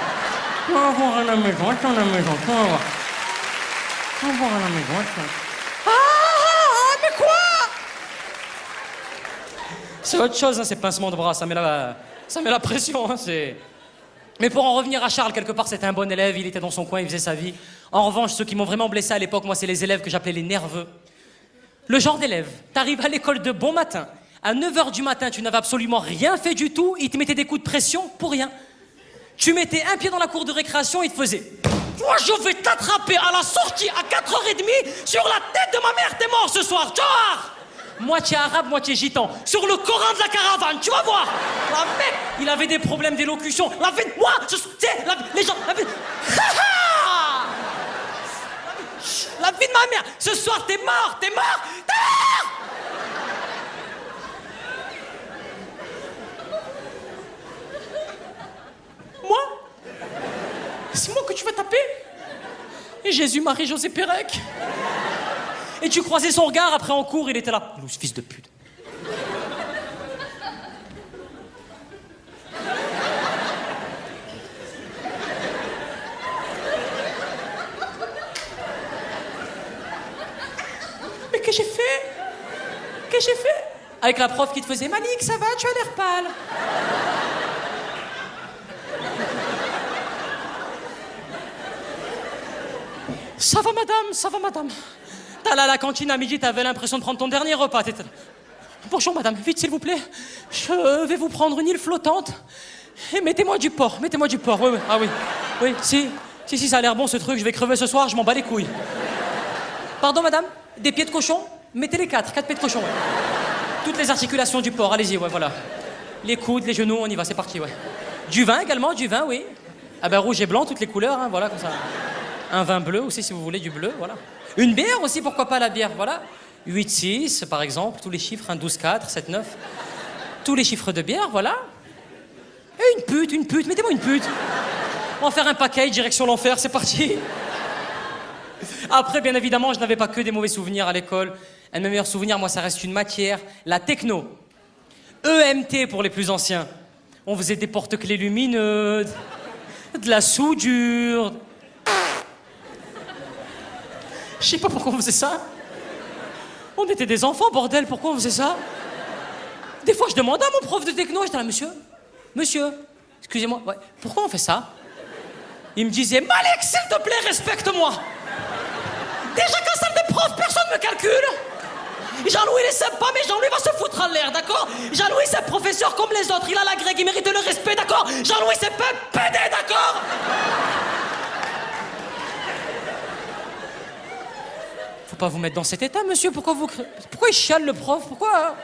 [SPEAKER 1] Tu vas voir à la maison, attends à la maison, tu vas voir. Tu vas voir à la maison, attends. Mais quoi? C'est autre chose, hein, ces pincements de bras. Ça met la pression, hein, c'est... Mais pour en revenir à Charles, quelque part, c'était un bon élève, il était dans son coin, il faisait sa vie. En revanche, ceux qui m'ont vraiment blessé à l'époque, moi, c'est les élèves que j'appelais les nerveux. Le genre d'élève, t'arrives à l'école de bon matin, à 9h du matin, tu n'avais absolument rien fait du tout, ils te mettaient des coups de pression pour rien. Tu mettais un pied dans la cour de récréation, ils te faisaient « Toi, je vais t'attraper à la sortie à 4h30 sur la tête de ma mère, t'es mort ce soir, tchouar !» Moitié arabe, moitié gitan. Sur le Coran de la caravane, tu vas voir. La mec, il avait des problèmes d'élocution. La vie de moi, les gens... La vie de ma mère. Ce soir, t'es mort. Moi? C'est moi que tu vas taper? Et Jésus, Marie, José Pérec. Et tu croisais son regard, après en cours, il était là. Loose, fils de pute. Mais qu'est-ce que j'ai fait? Avec la prof qui te faisait, Malik, ça va, tu as l'air pâle. Ça va, madame. T'allais à la cantine à midi, t'avais l'impression de prendre ton dernier repas. Bonjour madame, vite s'il vous plaît. Je vais vous prendre une île flottante. Et mettez-moi du porc. Oui. Ah oui. Oui, si, ça a l'air bon ce truc, je vais crever ce soir, je m'en bats les couilles. Pardon madame, des pieds de cochon? Mettez les 4 pieds de cochon. Ouais. Toutes les articulations du porc, allez-y, ouais, voilà. Les coudes, les genoux, on y va, c'est parti, ouais. Du vin également, oui. Ah ben rouge et blanc, toutes les couleurs, hein, voilà, comme ça. Un vin bleu aussi, si vous voulez, du bleu, voilà. Une bière aussi, pourquoi pas la bière, voilà. 8-6, par exemple, tous les chiffres, 12-4, 7-9. Tous les chiffres de bière, voilà. Et une pute, mettez-moi une pute. On va faire un package, direction l'enfer, c'est parti. Après, bien évidemment, je n'avais pas que des mauvais souvenirs à l'école. Un de mes meilleurs souvenirs, moi, ça reste une matière, la techno. EMT pour les plus anciens. On faisait des porte-clés lumineux, De la soudure. Je sais pas pourquoi on faisait ça. On était des enfants, bordel, pourquoi on faisait ça? Des fois, je demandais à mon prof de techno, j'étais là, monsieur, excusez-moi, ouais, pourquoi on fait ça? Il me disait, Malik, s'il te plaît, respecte-moi. Déjà qu'en salle de prof, personne me calcule. Jean-Louis, il est sympa, mais Jean-Louis va se foutre en l'air, d'accord? Jean-Louis, c'est un professeur comme les autres, il a la grecque, il mérite le respect, d'accord? Jean-Louis, c'est pas un pédé, d'accord? Faut pas vous mettre dans cet état, monsieur, pourquoi il chiale le prof? Pourquoi?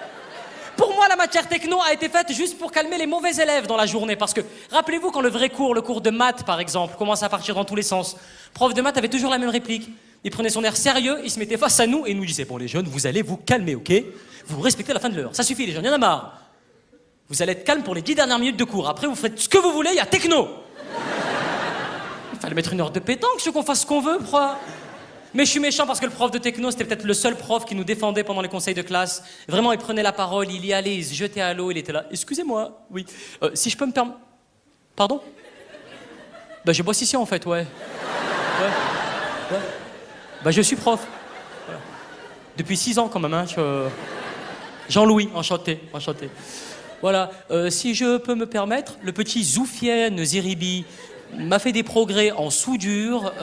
[SPEAKER 1] Pour moi, la matière techno a été faite juste pour calmer les mauvais élèves dans la journée. Parce que, rappelez-vous, quand le vrai cours, le cours de maths, par exemple, commençait à partir dans tous les sens, prof de maths avait toujours la même réplique. Il prenait son air sérieux, il se mettait face à nous et il nous disait « Bon, les jeunes, vous allez vous calmer, ok? Vous respectez la fin de l'heure. Ça suffit, les jeunes, il y en a marre. Vous allez être calme pour les 10 dernières minutes de cours. Après, vous faites ce que vous voulez, il y a techno. » Il fallait mettre une heure de pétanque, je veux qu'on fasse ce qu'on veut, quoi. Mais je suis méchant parce que le prof de techno, c'était peut-être le seul prof qui nous défendait pendant les conseils de classe. Vraiment, il prenait la parole, il y allait, il se jetait à l'eau, il était là. Excusez-moi, oui. Si je peux me permettre... Pardon? Bah, je bosse ici, en fait, ouais. Ouais. Bah, je suis prof. Voilà. Depuis 6 ans, quand même, hein. Jean-Louis, enchanté. Voilà. Si je peux me permettre, le petit Zoufiane Zeribi m'a fait des progrès en soudure.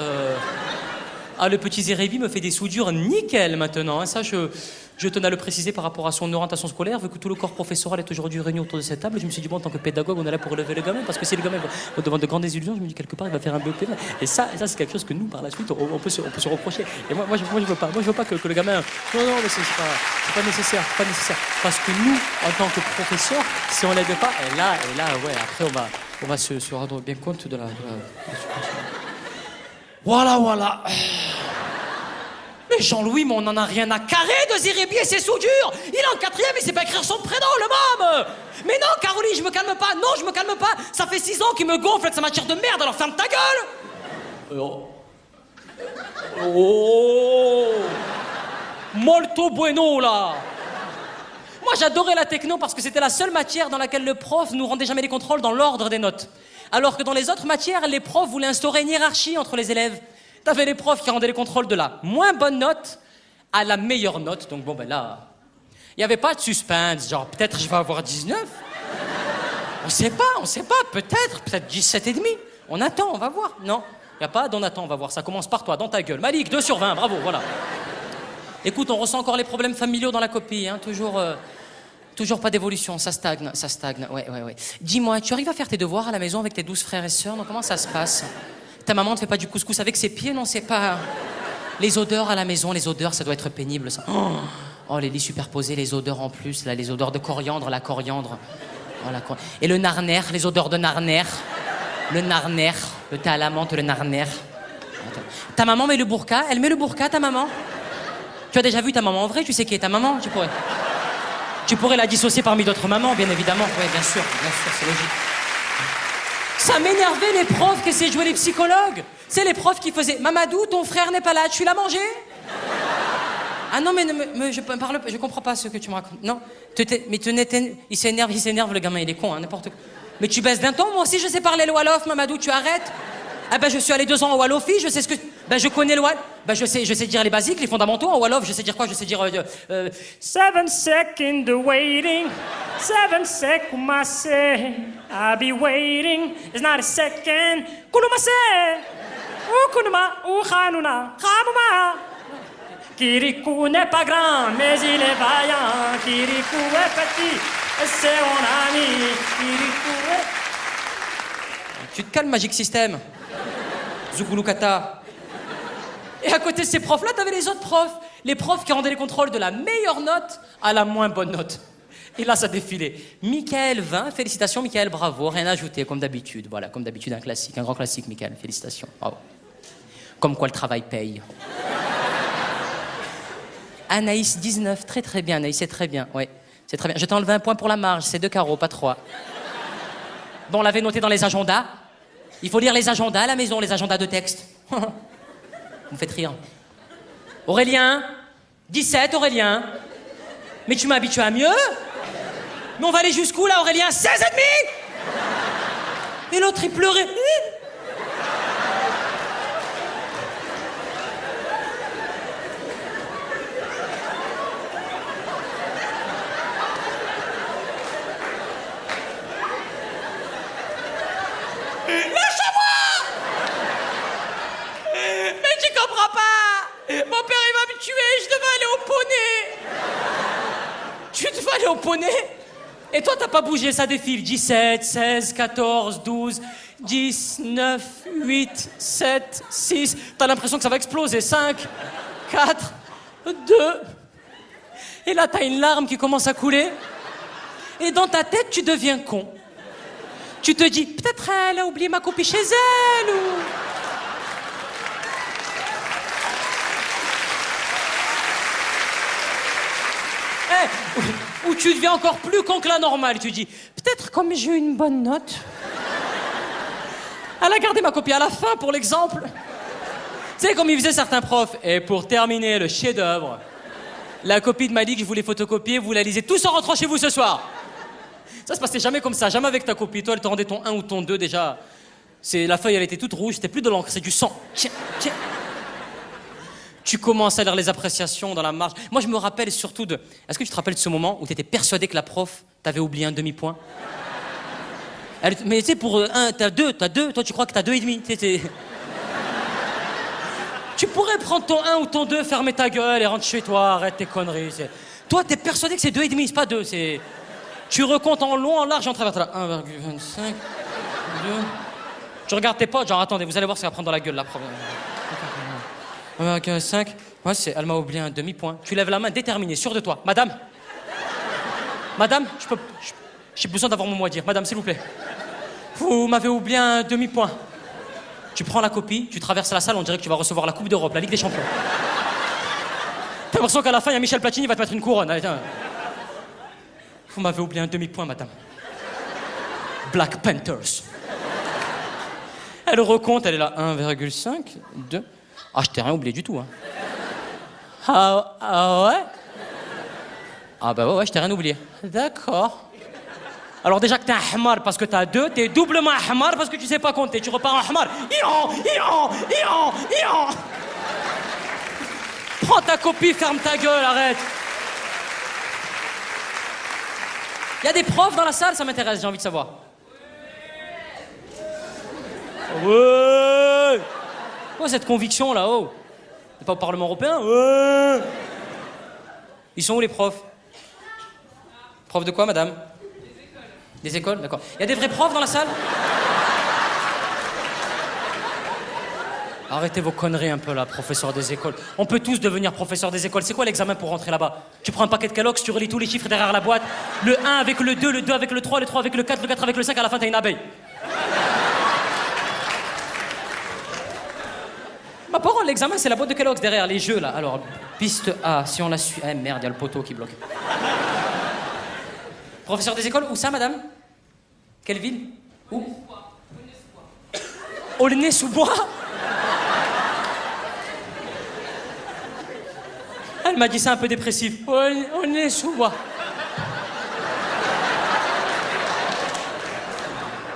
[SPEAKER 1] Ah, le petit Zeribi me fait des soudures nickel maintenant. Hein. Ça, je tenais à le préciser par rapport à son orientation scolaire, vu que tout le corps professoral est aujourd'hui réuni autour de cette table. Je me suis dit, bon, en tant que pédagogue, on est là pour relever le gamin, parce que si le gamin va devant de grandes illusions, je me dis, quelque part, il va faire un BEP. Et ça c'est quelque chose que nous, par la suite, on peut se reprocher. Et moi, je veux pas. Moi, je veux pas que le gamin... Non, mais c'est pas nécessaire. Parce que nous, en tant que professeurs, si on l'aide pas, et là, ouais, après, on va se rendre bien compte de la situation. Voilà. Mais Jean-Louis, on en a rien à carrer de Zeribi et ses soudures. Il est en 4e, il sait pas écrire son prénom, le môme. Mais non, Caroline, je me calme pas. Non, je me calme pas. Ça fait 6 ans qu'il me gonfle avec sa matière de merde, alors ferme ta gueule. Molto bueno, là. Moi, j'adorais la techno parce que c'était la seule matière dans laquelle le prof nous rendait jamais les contrôles dans l'ordre des notes. Alors que dans les autres matières, les profs voulaient instaurer une hiérarchie entre les élèves. T'avais les profs qui rendaient les contrôles de la moins bonne note à la meilleure note. Donc bon, ben là, il n'y avait pas de suspense. Genre, peut-être je vais avoir 19. On sait pas. Peut-être 17,5. On attend, on va voir. Non, il n'y a pas d'on attend, on va voir. Ça commence par toi, dans ta gueule. Malik, 2 sur 20, bravo, voilà. Écoute, on ressent encore les problèmes familiaux dans la copie, hein. Toujours pas d'évolution, ça stagne. Ouais. Dis-moi, tu arrives à faire tes devoirs à la maison avec tes 12 frères et sœurs? Non, comment ça se passe? Ta maman ne fait pas du couscous avec ses pieds? Non, c'est pas... Les odeurs à la maison, ça doit être pénible, ça. Oh, les lits superposés, les odeurs en plus, là, les odeurs de coriandre, la coriandre. Oh, et le narner, les odeurs de narner. Le narner, le thé à la menthe, le narner. Attends. Ta maman met le burqa? Elle met le burqa, ta maman? Tu as déjà vu ta maman en vrai? Tu sais qui est ta maman? Tu pourrais la dissocier parmi d'autres mamans, bien évidemment. Oui, bien sûr, c'est logique. Ça m'énervait les profs qui essayaient de jouer les psychologues. C'est les profs qui faisaient « Mamadou, ton frère n'est pas là, tu l'as mangé ?» Ah non, mais je comprends pas ce que tu me racontes. Non, il s'énerve, le gamin, il est con, hein, n'importe quoi. Mais tu baisses d'un ton, moi aussi je sais parler le Wolof, Mamadou, tu arrêtes. Ah ben je suis allé 2 ans au Wolofi, je sais ce que... Ben je connais le Wolof. Ben je sais dire les basiques, les fondamentaux. En Wolof, je sais dire quoi? Je sais dire... 7 seconds de waiting, 7 seconds massé, I'll be waiting, it's not a second. Kounoumase, ou Kounouma, ou Khanouna, Khamouma. Kirikou n'est pas grand, mais il est vaillant. Kirikou est petit, c'est mon ami. Kirikou est... Tu te calmes, Magic System. Zoukoulou-Kata. Et à côté de ces profs-là, t'avais les autres profs. Les profs qui rendaient les contrôles de la meilleure note à la moins bonne note. Et là, ça défilait. Michael 20, félicitations, Michael, bravo. Rien à ajouter, comme d'habitude. Voilà, comme d'habitude, un classique, un grand classique, Michael, félicitations. Bravo. Comme quoi le travail paye. Anaïs 19, très bien, Anaïs, c'est très bien, ouais. C'est très bien. Je t'ai enlevé un point pour la marge, c'est 2 carreaux, pas 3. Bon, on l'avait noté dans les agendas. Il faut lire les agendas à la maison, les agendas de texte. Vous me faites rire. Aurélien, 17, Aurélien. Mais tu m'as habitué à mieux. Mais on va aller jusqu'où, là, Aurélien? 16 et demi. Et l'autre, il pleurait. veux aller au poney. Et toi, t'as pas bougé, ça défile. 17, 16, 14, 12, 10, 9, 8, 7, 6. T'as l'impression que ça va exploser. 5, 4, 2. Et là, t'as une larme qui commence à couler. Et dans ta tête, tu deviens con. Tu te dis, peut-être elle a oublié ma copie chez elle, ou... Ou tu deviens encore plus con que la normale. Tu dis, peut-être comme j'ai eu une bonne note. Elle a gardé ma copie à la fin, pour l'exemple. Tu sais, comme ils faisaient certains profs. Et pour terminer le chef-d'œuvre, la copie de Malik, je vous l'ai photocopiée, vous la lisez tous en rentrant chez vous ce soir. Ça se passait jamais comme ça, jamais avec ta copie. Toi, elle te rendait ton 1 ou ton 2 déjà. La feuille, elle était toute rouge, c'était plus de l'encre, c'est du sang. Tiens, tiens. Tu commences à lire les appréciations dans la marge. Moi, je me rappelle surtout de... Est-ce que tu te rappelles de ce moment où tu étais persuadé que la prof t'avait oublié un demi-point? Mais tu sais, pour 1, t'as 2. Toi, tu crois que t'as 2,5. Tu pourrais prendre ton 1 ou ton 2, fermer ta gueule et rentre chez toi, arrête tes conneries. Toi, t'es persuadé que c'est 2,5, c'est pas 2, c'est... Tu recomptes en long, en large et en travers. 1,25, 2... Tu regardes tes potes, genre, attendez, vous allez voir ce qu'elle va prendre dans la gueule, la prof. 1,5, ouais, elle m'a oublié un demi-point. Tu lèves la main, déterminé, sûr de toi. Madame, j'ai besoin d'avoir mon mot à dire. Madame, s'il vous plaît. Vous m'avez oublié un demi-point. Tu prends la copie, tu traverses la salle, on dirait que tu vas recevoir la Coupe d'Europe, la Ligue des Champions. T'as l'impression qu'à la fin, il y a Michel Platini, il va te mettre une couronne. Allez, tiens. Vous m'avez oublié un demi-point, madame. Black Panthers. Elle recompte, elle est là. 1,5, 2... Ah, je t'ai rien oublié du tout, hein. Ah ouais? Ah bah ouais, je t'ai rien oublié. D'accord. Alors déjà que t'es un hamar parce que t'as 2, t'es doublement un hamar parce que tu sais pas compter. Tu repars en hamar. Ion. Prends ta copie, ferme ta gueule, arrête. Il y a des profs dans la salle, ça m'intéresse, j'ai envie de savoir. Ouais. Quoi cette conviction là, oh? T'es pas au Parlement européen? Ouais. Ils sont où les profs? Profs de quoi, madame? Des écoles, d'accord. Il y a des vrais profs dans la salle? Arrêtez vos conneries un peu là, professeur des écoles. On peut tous devenir professeur des écoles. C'est quoi l'examen pour rentrer là-bas? Tu prends un paquet de Kellogg's, tu relis tous les chiffres derrière la boîte. Le 1 avec le 2, le 2 avec le 3, le 3 avec le 4, le 4 avec le 5, à la fin t'as une abeille. Ma parole, l'examen c'est la boîte de Kellogg's derrière, les jeux là. Alors, piste A, si on la suit... Eh merde, il y a le poteau qui bloque. Professeur des écoles, où ça, madame? Quelle ville? Où? Aulnay-sous-Bois. Elle m'a dit ça un peu dépressif. Aulnay-sous-Bois.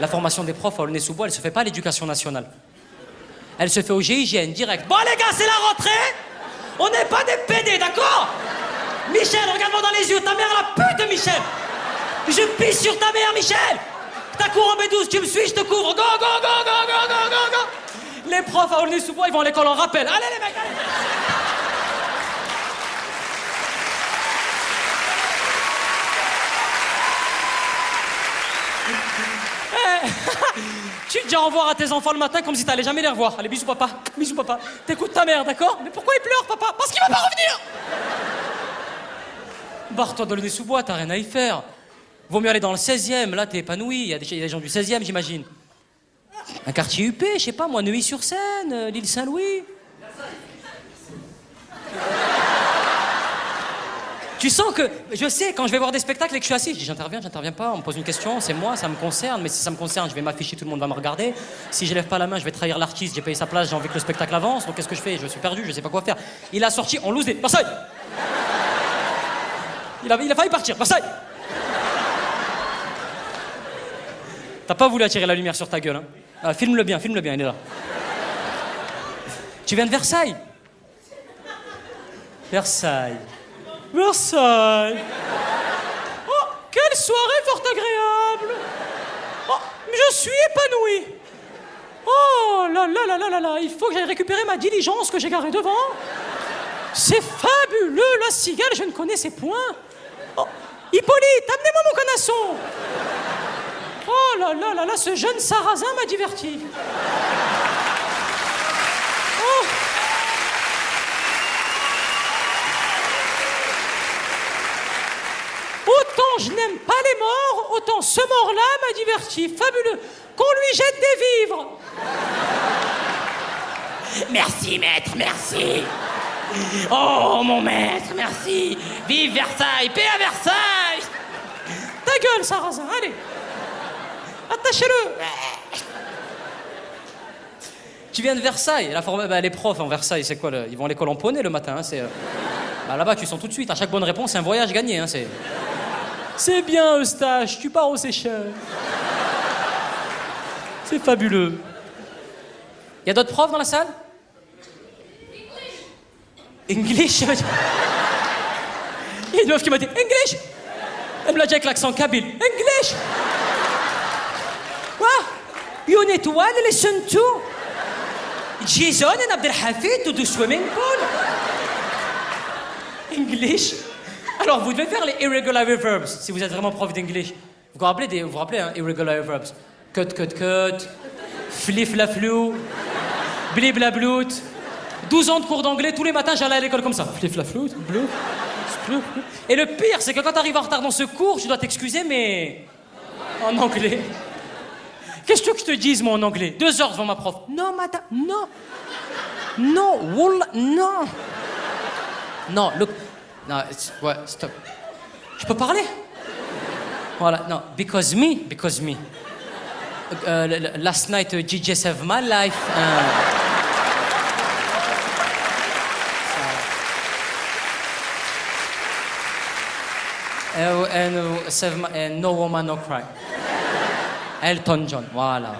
[SPEAKER 1] La formation des profs à Aulnay-sous-Bois, elle se fait pas à l'éducation nationale. Elle se fait au GIGN direct. Bon les gars, c'est la rentrée. On n'est pas des PD, d'accord? Michel, regarde-moi dans les yeux. Ta mère la pute, Michel. Je pisse sur ta mère, Michel. Ta cour en B12, tu me suis, je te couvre. Go, go, go, go, go, go, go, go. Les profs à Aulnay-sous-Bois, ils vont à l'école en rappel. Allez les mecs, allez. Tu dis au revoir à tes enfants le matin comme si t'allais jamais les revoir. Allez, bisous papa, bisous papa. T'écoutes ta mère, d'accord? Mais pourquoi il pleure, papa? Parce qu'il va pas revenir. Barre-toi dans le sous-bois, t'as rien à y faire. Vaut mieux aller dans le 16e, là t'es épanoui. Il y a des gens du 16e, j'imagine. Un quartier UP, je sais pas moi, Neuilly-sur-Seine, l'île Saint-Louis. Tu sens que, je sais, quand je vais voir des spectacles et que je suis assis, je dis j'interviens pas, on me pose une question, c'est moi, ça me concerne, mais si ça me concerne, je vais m'afficher, tout le monde va me regarder. Si je lève pas la main, je vais trahir l'artiste, j'ai payé sa place, j'ai envie que le spectacle avance, donc qu'est-ce que je fais? Je suis perdu, je sais pas quoi faire. Il a sorti, on loose des... Versailles. Il a failli partir, Versailles. T'as pas voulu attirer la lumière sur ta gueule, hein? Ah, filme-le bien, il est là. Tu viens de Versailles? Versailles. Versailles. Oh, quelle soirée fort agréable. Oh, je suis épanoui. Oh là là là là là là, il faut que j'aille récupérer ma diligence que j'ai garée devant. C'est fabuleux, la cigale, je ne connaissais point. Oh, Hippolyte, amenez-moi mon canasson. Oh là là là là, ce jeune sarrasin m'a diverti. Oh. Autant je n'aime pas les morts, autant ce mort-là m'a diverti. Fabuleux. Qu'on lui jette des vivres. Merci, maître, merci. Oh, mon maître, merci. Vive Versailles, paix à Versailles. Ta gueule, sarrasin, allez. Attachez-le. Tu viens de Versailles. Les profs en Versailles, c'est quoi ils vont à l'école en poney le matin. Là-bas, tu sens tout de suite. À chaque bonne réponse, c'est un voyage gagné. C'est bien, Eustache, tu pars aux Seychelles. C'est fabuleux. Il y a d'autres profs dans la salle? English. Il y a une meuf qui m'a dit English. Elle me l'a dit avec l'accent kabyle. English. Quoi? Unit 1, lesson 2. Jason and Abdelhafid to do swimming pool. English. Alors, vous devez faire les irregular verbs si vous êtes vraiment prof d'English. Vous vous rappelez hein, irregular verbs? Cut, cut, cut. Flif la flou. Blibla blout. 12 ans de cours d'anglais, tous les matins j'allais à l'école comme ça. Flif la flou, blou. Et le pire, c'est que quand t'arrives en retard dans ce cours, je dois t'excuser, mais en anglais. Qu'est-ce que je te dise, moi, en anglais? 2 heures devant ma prof. Non, madame, non. Non, wallah, non. Non, look. Non, ouais, stop. Je peux parler? Voilà, non, because me. Last night, DJ saved my life. And no woman, no cry. Elton John, voilà.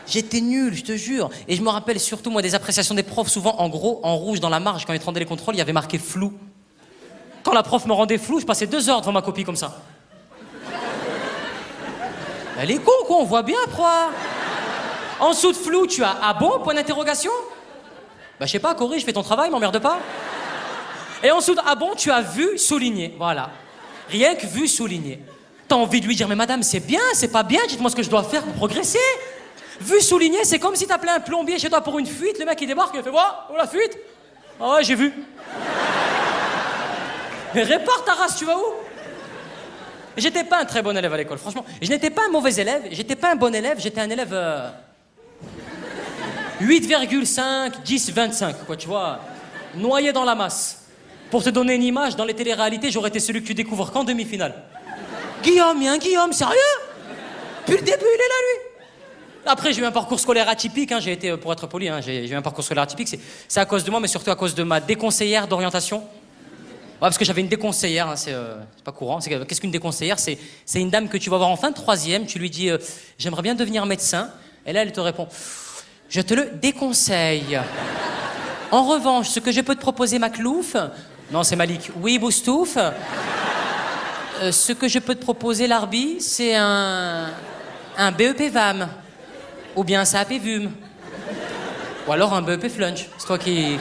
[SPEAKER 1] J'étais nul, je te jure. Et je me rappelle surtout, moi, des appréciations des profs, souvent, en gros, en rouge, dans la marge, quand ils rendaient les contrôles, il y avait marqué flou. Quand la prof me rendait flou, je passais 2 heures devant ma copie comme ça. Elle est con, quoi, on voit bien, quoi. En dessous de flou, tu as « Ah bon ?» point d'interrogation. Je sais pas, corrige, fais ton travail, m'emmerde pas. Et en dessous de « Ah bon ?» tu as vu, souligné, voilà. Rien que vu, souligné. T'as envie de lui dire « Mais madame, c'est bien, c'est pas bien, dites-moi ce que je dois faire pour progresser. » Vu, souligné, c'est comme si t'appelais un plombier chez toi pour une fuite, le mec il débarque, il fait « Oh, la fuite ?»« Ah ouais, j'ai vu. » Mais répare ta race, tu vas où? J'étais pas un très bon élève à l'école, franchement. Je n'étais pas un mauvais élève, j'étais pas un bon élève, j'étais un élève 8,5, 10, 25, quoi, tu vois, noyé dans la masse. Pour te donner une image, dans les téléréalités, j'aurais été celui que tu découvres qu'en demi-finale. Guillaume, il y a un Guillaume, sérieux? Depuis le début, il est là, lui. Après, j'ai eu un parcours scolaire atypique, hein, j'ai été, pour être poli, hein, j'ai eu un parcours scolaire atypique, c'est à cause de moi, mais surtout à cause de ma déconseillère d'orientation. Ouais, parce que j'avais une déconseillère, hein, c'est pas courant. Qu'est-ce qu'une déconseillère? C'est une dame que tu vas voir en fin de 3e, tu lui dis j'aimerais bien devenir médecin. Et là, elle te répond je te le déconseille. En revanche, ce que je peux te proposer, Maclouf, non, c'est Malik, oui, Boustouf, ce que je peux te proposer, Larbi, c'est un BEP VAM, ou bien un SAP VUM, ou alors un BEP Flunch. C'est toi qui...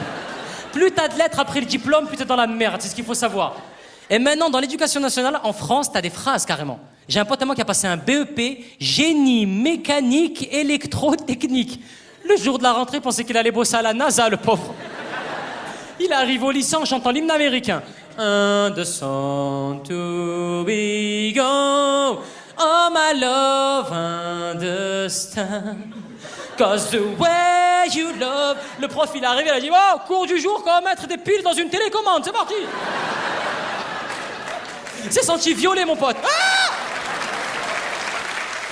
[SPEAKER 1] Plus t'as de lettres après le diplôme, plus t'es dans la merde, c'est ce qu'il faut savoir. Et maintenant, dans l'éducation nationale, en France, t'as des phrases carrément. J'ai un pote à moi qui a passé un BEP génie mécanique électrotechnique. Le jour de la rentrée, il pensait qu'il allait bosser à la NASA, le pauvre. Il arrive au lycée en chantant l'hymne américain. Understand to be gone. Oh my love, understand. Cause the way you love. Le prof, il est arrivé, il a dit oh, cours du jour, comment mettre des piles dans une télécommande, c'est parti. Il s'est senti violé, mon pote. Ah!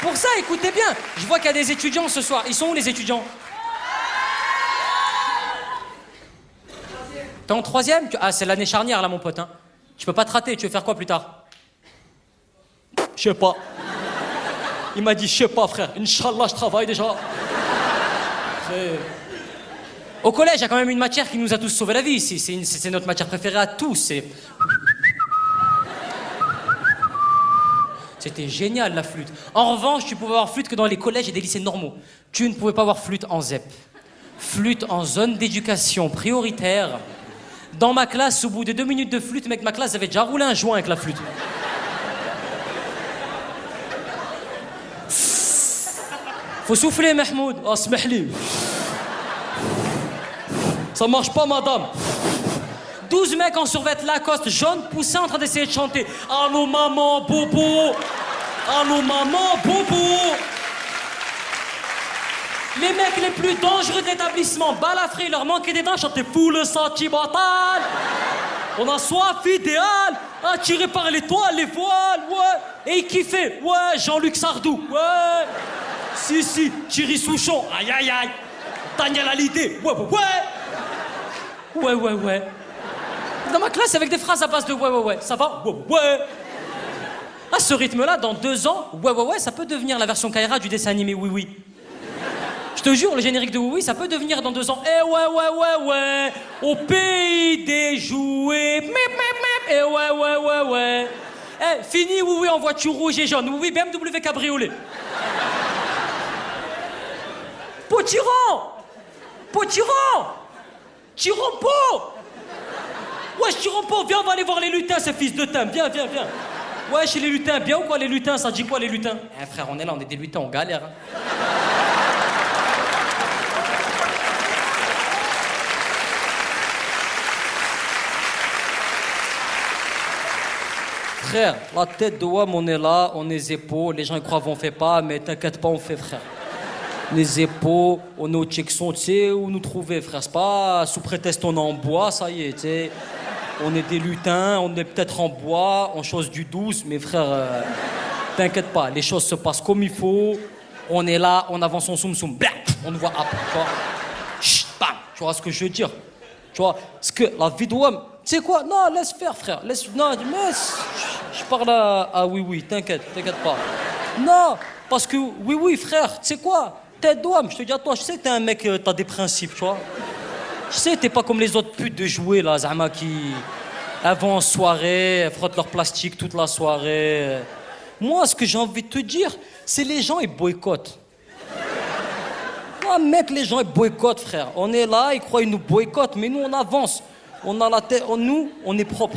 [SPEAKER 1] Pour ça, écoutez bien, je vois qu'il y a des étudiants ce soir. Ils sont où, les étudiants? T'es en 3e? Ah, c'est l'année charnière, là, mon pote. Hein. Tu peux pas te rater, tu veux faire quoi plus tard? Je sais pas. Il m'a dit, je sais pas, frère. Inch'Allah, je travaille déjà. Au collège, il y a quand même une matière qui nous a tous sauvé la vie. C'est notre matière préférée à tous. C'était génial, la flûte. En revanche, tu pouvais avoir flûte que dans les collèges et des lycées normaux. Tu ne pouvais pas avoir flûte en ZEP. Flûte en zone d'éducation prioritaire. Dans ma classe, au bout de 2 minutes de flûte, mec, ma classe avait déjà roulé un joint avec la flûte. Faut souffler, Mahmoud. Oh, smahli. Ça marche pas, madame. 12 mecs en survêt Lacoste, jaune poussé en train d'essayer de chanter. Allô, maman, bobo. Allô, maman, bobo. Les mecs les plus dangereux de l'établissement, balafrés, leur manquait des dents, chantaient fou le sentimental. On a soif idéal, attiré par l'étoile, les voiles, ouais. Et ils kiffaient, ouais, Jean-Luc Sardou, ouais. Si, Thierry Souchon, aïe, aïe, aïe. Daniel Hallyday, ouais. Dans ma classe, avec des phrases à base de ouais, ça va, ouais. À ce rythme-là, dans 2 ans, ouais, ça peut devenir la version Kaira du dessin animé Oui. Je te jure, le générique de Oui, ça peut devenir dans 2 ans. Eh ouais, au pays des jouets. Eh ouais. Eh, fini Oui en voiture rouge et jaune. Oui, BMW cabriolet. Potiron, Tirompo. Ouais, Tirompo, viens, on va aller voir les lutins, ces fils de thym. Viens. Ouais, chez les lutins, bien ou quoi les lutins? Ça dit quoi les lutins? Eh frère, on est là, on est des lutins, on galère. Hein. Frère, la tête de WAM, on est là, on est épaules, les gens ils croient qu'on fait pas, mais t'inquiète pas, on fait, frère. Les épaules, on est au Tchekson, tu sais où nous trouver, frère. C'est pas sous prétexte on est en bois, ça y est, tu sais. On est des lutins, on est peut-être en bois, on chose du 12, mais frère, t'inquiète pas, les choses se passent comme il faut. On est là, on avance en soum, blam, on nous voit après, tu vois. Chut, bam, tu vois ce que je veux dire? Tu vois, parce que la vie de WAM, tu sais quoi? Non, laisse faire, frère. Non, mais je parle à Oui, t'inquiète pas. Non, parce que Oui, frère, tu sais quoi? Tête d'homme, je te dis à toi, je sais que t'es un mec, t'as des principes, tu vois. Je sais, t'es pas comme les autres putes de jouets, là, Zama, qui... Elles vont en soirée, elles frottent leur plastique toute la soirée. Moi, ce que j'ai envie de te dire, c'est les gens, ils boycottent. Ah, mec, les gens, ils boycottent, frère. On est là, ils croient qu'ils nous boycottent, mais nous, on avance. On a la tête... Nous, on est propre.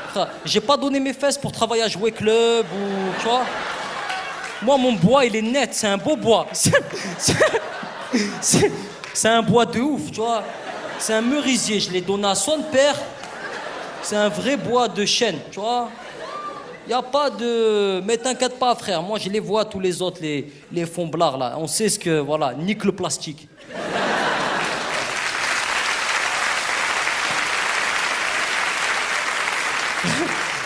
[SPEAKER 1] Frère, j'ai pas donné mes fesses pour travailler à jouer club ou... Tu vois. Moi, mon bois, il est net, c'est un beau bois. C'est un bois de ouf, tu vois. C'est un merisier, je l'ai donné à son père. C'est un vrai bois de chêne, tu vois. Y a pas de... Mais t'inquiète pas, frère, moi, je les vois, tous les autres, les fonds blards, là. On sait ce que... Voilà, nique le plastique.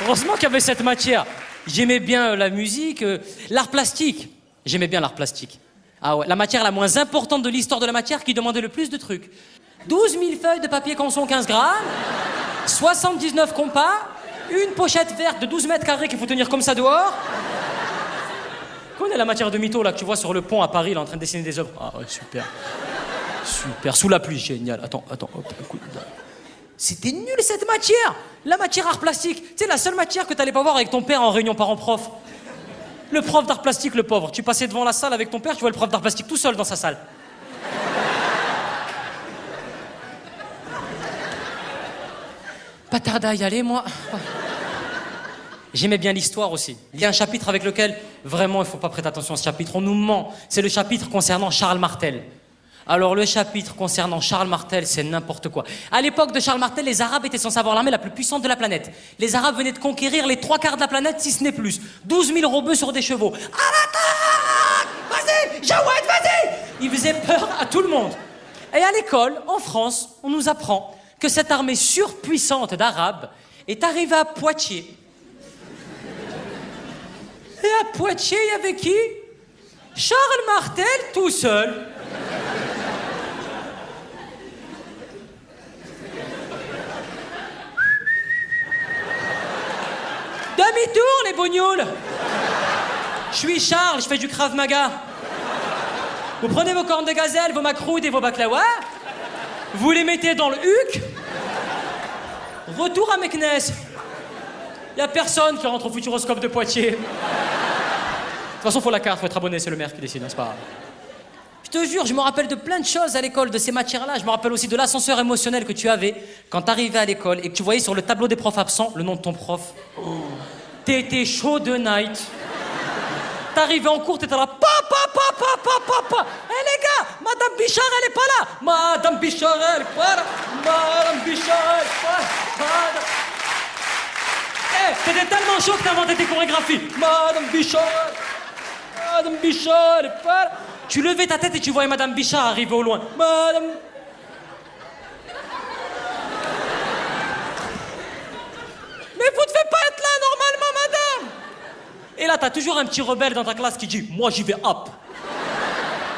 [SPEAKER 1] Heureusement qu'il y avait cette matière. J'aimais bien la musique, l'art plastique. J'aimais bien l'art plastique. Ah ouais, la matière la moins importante de l'histoire de la matière qui demandait le plus de trucs. 12 000 feuilles de papier canson 15 grammes, 79 compas, une pochette verte de 12 mètres carrés qu'il faut tenir comme ça dehors. Connais la matière de mytho là que tu vois sur le pont à Paris là en train de dessiner des œuvres. Ah ouais, super. Sous la pluie, génial. Attends, hop, écoute. C'était nul cette matière. La matière art plastique. Tu sais, la seule matière que t'allais pas voir avec ton père en réunion parents-prof. Le prof d'art plastique, le pauvre. Tu passais devant la salle avec ton père, tu vois le prof d'art plastique tout seul dans sa salle. Pas tarder à y aller, moi. J'aimais bien l'histoire aussi. Il y a un chapitre avec lequel, vraiment, il faut pas prêter attention à ce chapitre. On nous ment. C'est le chapitre concernant Charles Martel. Alors, le chapitre concernant Charles Martel, c'est n'importe quoi. À l'époque de Charles Martel, les Arabes étaient censés avoir l'armée la plus puissante de la planète. Les Arabes venaient de conquérir les 3/4 de la planète, si ce n'est plus. 12 000 robots sur des chevaux. À l'attaque! Vas-y! Jawed, vas-y! Ils faisaient peur à tout le monde. Et à l'école, en France, on nous apprend que cette armée surpuissante d'Arabes est arrivée à Poitiers. Et à Poitiers, il y avait qui? Charles Martel tout seul. Demi-tour, les bognoules. Je suis Charles, je fais du Krav Maga. Vous prenez vos cornes de gazelle, vos macroudes et vos baklawas, vous les mettez dans le huc. Retour à Meknès. Y a personne qui rentre au Futuroscope de Poitiers. De toute façon, faut la carte, faut être abonné, c'est le maire qui décide, c'est pas grave. Je te jure, je me rappelle de plein de choses à l'école, de ces matières-là. Je me rappelle aussi de l'ascenseur émotionnel que tu avais quand t'arrivais à l'école et que tu voyais sur le tableau des profs absents le nom de ton prof. Oh. T'étais chaud de night. T'arrivais en cours, t'étais là, pop! hop. Eh les gars, Madame Bichard, elle est pas là. Madame Bichard, elle est pas là. Madame Bichard, elle est pas là. Madame... Eh, t'étais tellement chaud que t'as inventé tes chorégraphies. Madame Bichard, elle est pas là. Tu levais ta tête et tu voyais Madame Bichard arriver au loin. Madame... Mais vous devez pas être là normalement, madame. Et là, t'as toujours un petit rebelle dans ta classe qui dit « Moi, j'y vais up ».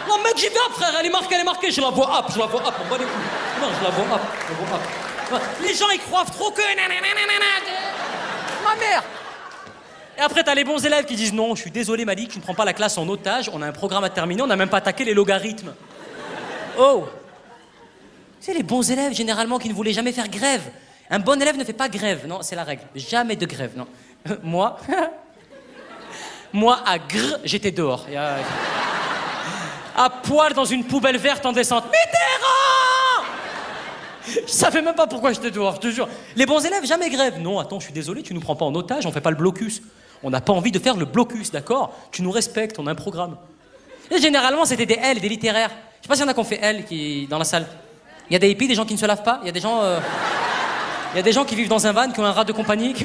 [SPEAKER 1] Non, mec, j'y vais up, frère. Elle est marquée. Je la vois up. On bat les couilles. Non, je la vois up. Les gens, ils croient trop que... Ma mère. Et après, t'as les bons élèves qui disent « Non, je suis désolé, Malik, tu ne prends pas la classe en otage. On a un programme à terminer. On n'a même pas attaqué les logarithmes. » Oh. C'est les bons élèves, généralement, qui ne voulaient jamais faire grève. Un bon élève ne fait pas grève. Non, c'est la règle. Jamais de grève, non. Moi, à Gr, j'étais dehors. À poil dans une poubelle verte en descente. Mitterrand! Je savais même pas pourquoi j'étais dehors, je te jure. Les bons élèves, jamais grève. Non, attends, je suis désolé, tu nous prends pas en otage, on fait pas le blocus. On n'a pas envie de faire le blocus, d'accord? Tu nous respectes, on a un programme. Et généralement, c'était des L, des littéraires. Je sais pas s'il y en a qui ont fait L dans la salle. Il y a des hippies, des gens qui ne se lavent pas. Il y a des gens... Il y a des gens qui vivent dans un van, qui ont un rat de compagnie.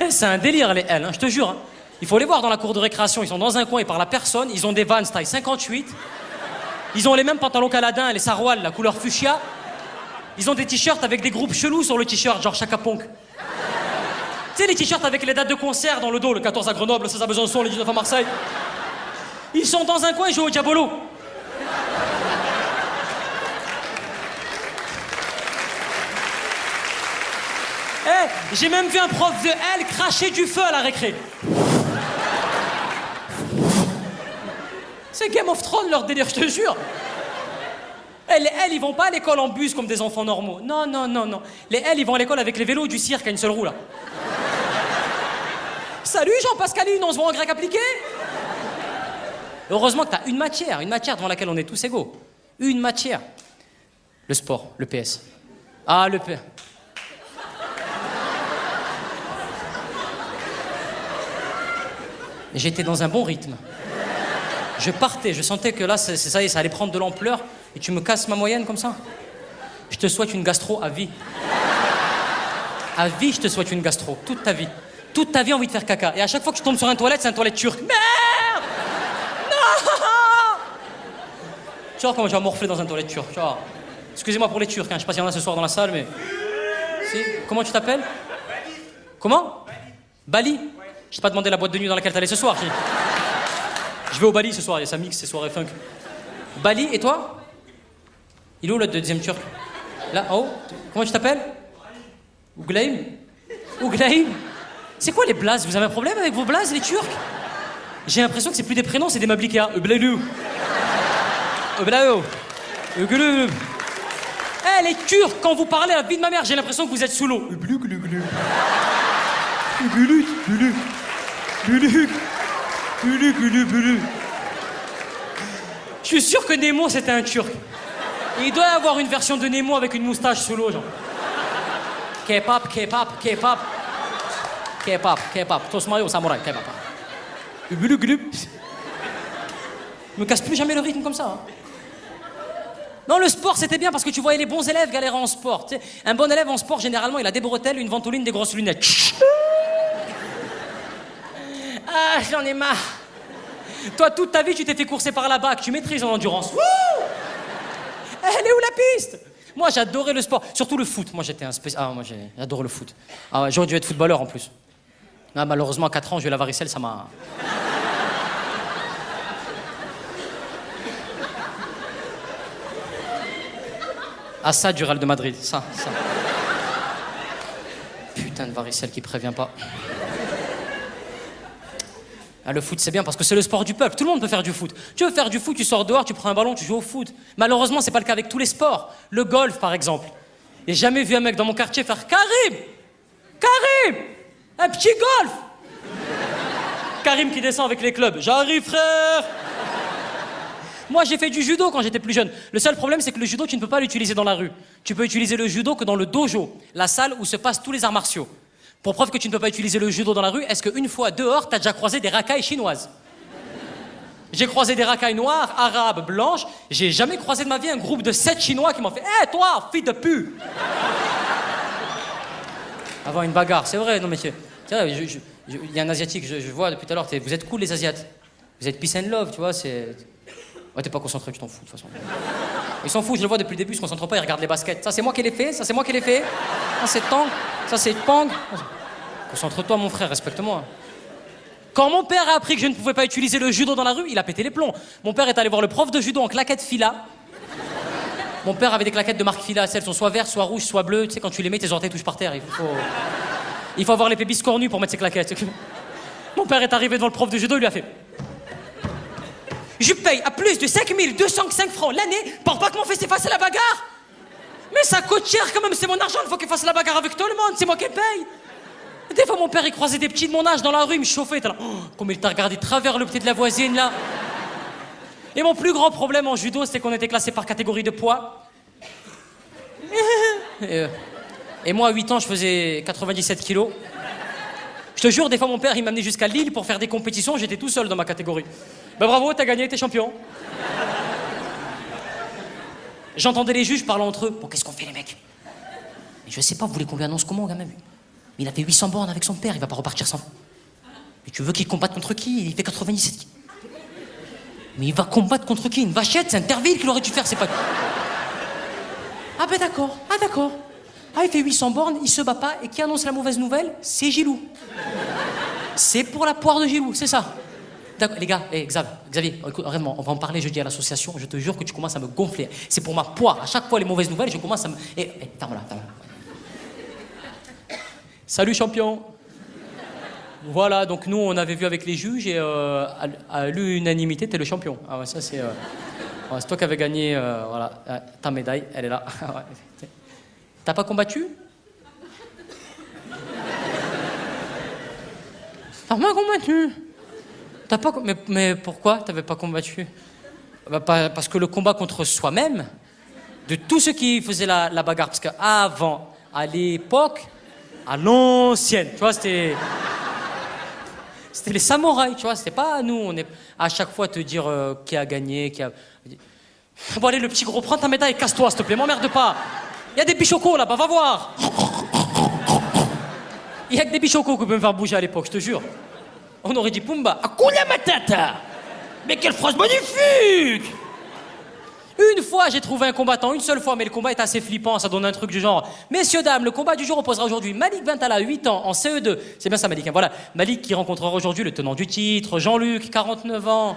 [SPEAKER 1] C'est un délire, les L, hein, je te jure. Hein. Il faut les voir dans la cour de récréation. Ils sont dans un coin, ils parlent à personne. Ils ont des Vans taille 58. Ils ont les mêmes pantalons qu'Aladin, les sarouals, la couleur fuchsia. Ils ont des t-shirts avec des groupes chelous sur le t-shirt, genre Chaka Ponk. Tu sais, les t-shirts avec les dates de concert dans le dos, le 14 à Grenoble, le 16 à Besançon, le 19 à Marseille. Ils sont dans un coin, ils jouent au Diabolo. J'ai même vu un prof de L cracher du feu à la récré. C'est Game of Thrones leur délire, je te jure. Les L, ils vont pas à l'école en bus comme des enfants normaux. Non. Les L, ils vont à l'école avec les vélos du cirque à une seule roue, là. Salut Jean-Pascaline, on se voit en grec appliqué. Heureusement que t'as une matière devant laquelle on est tous égaux. Une matière. Le sport, le PS. Ah, le PS. J'étais dans un bon rythme. Je partais, je sentais que là, ça y est, ça allait prendre de l'ampleur. Et tu me casses ma moyenne comme ça? Je te souhaite une gastro à vie. À vie, je te souhaite une gastro. Toute ta vie. Toute ta vie, envie de faire caca. Et à chaque fois que tu tombes sur une toilette, c'est une toilette turque. Merde! Non! Tu vois comment je vais morfler dans une toilette turque, tu vois. Excusez-moi pour les Turcs, hein. Je sais pas s'il y en a ce soir dans la salle, mais... Si. Comment tu t'appelles? Comment? Bali? Je t'ai pas demandé la boîte de nuit dans laquelle t'allais ce soir. Je vais au Bali ce soir, il y a sa mix, c'est soirée funk. Bali, et toi? Il est où le deuxième turc? Là, en haut? Comment tu t'appelles? Ouglaim? Ouglaim? C'est quoi les blazes? Vous avez un problème avec vos blazes, les Turcs? J'ai l'impression que c'est plus des prénoms, c'est des meubles Ikea. Ublailou. Ublailou. Ublailou. Eh, les Turcs, quand vous parlez à la vie de ma mère, j'ai l'impression que vous êtes sous l'eau. Ublailou. Je suis sûr que Nemo c'était un Turc. Et il doit y avoir une version de Nemo avec une moustache sous l'eau, genre. K-pop. Tos Mario Samurai, K-pop. Me casse plus jamais le rythme comme ça. Hein. Non, le sport, c'était bien parce que tu voyais les bons élèves galérer en sport. Tu sais, un bon élève en sport, généralement, il a des bretelles, une ventoline, des grosses lunettes. Ah, j'en ai marre. Toi, toute ta vie, tu t'es fait courser par la BAC. Tu maîtrises en endurance. Wouh! Elle est où la piste? Moi, j'adorais le sport. Surtout le foot. Moi, j'étais un spécial... Ah, moi, j'adore le foot. Ah, ouais, j'aurais dû être footballeur, en plus. Ah, malheureusement, à 4 ans, j'ai eu la varicelle, ça m'a... Ah, ça, du Real de Madrid. Ça. Putain de varicelle qui prévient pas. Ah, le foot, c'est bien parce que c'est le sport du peuple. Tout le monde peut faire du foot. Tu veux faire du foot, tu sors dehors, tu prends un ballon, tu joues au foot. Malheureusement, c'est pas le cas avec tous les sports. Le golf, par exemple. J'ai jamais vu un mec dans mon quartier faire Karim, un petit golf. Karim qui descend avec les clubs. J'arrive, frère. Moi, j'ai fait du judo quand j'étais plus jeune. Le seul problème, c'est que le judo, tu ne peux pas l'utiliser dans la rue. Tu peux utiliser le judo que dans le dojo, la salle où se passent tous les arts martiaux. Pour preuve que tu ne peux pas utiliser le judo dans la rue, est-ce qu'une fois dehors, t'as déjà croisé des racailles chinoises? J'ai croisé des racailles noires, arabes, blanches. J'ai jamais croisé de ma vie un groupe de 7 Chinois qui m'ont fait « Hé, toi, fille de pu !» Avant une bagarre, c'est vrai, non mais c'est vrai, il y a un Asiatique, je vois depuis tout à l'heure, vous êtes cool les Asiates. Vous êtes peace and love, tu vois, c'est... Ouais, t'es pas concentré, tu t'en fous de toute façon. Ils s'en foutent, je le vois depuis le début, ils se concentrent pas, ils regardent les baskets. Ça c'est moi qui l'ai fait, ça c'est moi qui l'ai fait. Ça c'est Tang, ça c'est Pang. Concentre-toi mon frère, respecte-moi. Quand mon père a appris que je ne pouvais pas utiliser le judo dans la rue, il a pété les plombs. Mon père est allé voir le prof de judo en claquettes Fila. Mon père avait des claquettes de marque Fila, elles sont soit vertes, soit rouges, soit bleues. Tu sais, quand tu les mets, tes orteils touchent par terre. Il faut avoir les pébis cornus pour mettre ses claquettes. Mon père est arrivé devant le prof de judo, il lui a fait... Je paye à plus de 5205 francs l'année pour pas que mon fils fasse la bagarre. Mais ça coûte cher quand même, c'est mon argent, il faut qu'il fasse la bagarre avec tout le monde, c'est moi qui paye. Des fois, mon père, il croisait des petits de mon âge dans la rue, il me chauffait, il était là, oh, comme il t'a regardé de travers le petit de la voisine, là. Et mon plus grand problème en judo, c'était qu'on était classé par catégorie de poids. Et moi, à 8 ans, je faisais 97 kilos. Je te jure, des fois, mon père, il m'amenait jusqu'à Lille pour faire des compétitions, j'étais tout seul dans ma catégorie. Ben bravo, t'as gagné, t'es champion. J'entendais les juges parler entre eux. Bon, qu'est-ce qu'on fait, les mecs? Et je sais pas, vous voulez qu'on lui annonce comment, quand même? Mais il a fait 800 bornes avec son père, il va pas repartir sans. Mais tu veux qu'il combatte contre qui? Il fait 97 kilos. Mais il va combattre contre qui? Une vachette? C'est Interville qu'il aurait dû faire, c'est pas... Ah ben d'accord, ah d'accord. Ah, il fait 800 bornes, il se bat pas, et qui annonce la mauvaise nouvelle? C'est Gilou. C'est pour la poire de Gilou, c'est ça. D'accord, les gars, Xavier, écoute, vraiment, on va en parler jeudi à l'association, je te jure que tu commences à me gonfler. C'est pour ma poire, à chaque fois les mauvaises nouvelles, je commence à me... ferme-la. Salut champion. Voilà, donc nous, on avait vu avec les juges, et à l'unanimité, t'es le champion. Ah ouais, ça c'est... Ouais, c'est toi qui avais gagné, voilà, ta médaille, elle est là. T'as pas combattu? T'as pas combattu? T'as pas... Mais pourquoi t'avais pas combattu? Bah, parce que le combat contre soi-même, de tous ceux qui faisaient la bagarre, parce qu'avant, à l'époque, à l'ancienne, tu vois, c'était les samouraïs, tu vois, c'était pas nous, on est à chaque fois te dire qui a gagné, qui a... Bon allez, le petit gros, prends ta médaille, casse-toi, s'il te plaît, m'emmerde pas. Il y a des bichocos là-bas, va voir. Il y a que des bichocos qui peuvent me faire bouger à l'époque, je te jure. On aurait dit Pumba, Hakuna Matata. Mais quelle phrase magnifique! Une fois, j'ai trouvé un combattant, une seule fois, mais le combat est assez flippant, ça donne un truc du genre. Messieurs, dames, le combat du jour opposera aujourd'hui Malik Bentala, 8 ans, en CE2. C'est bien ça, Malik, hein, voilà. Malik qui rencontrera aujourd'hui le tenant du titre, Jean-Luc, 49 ans,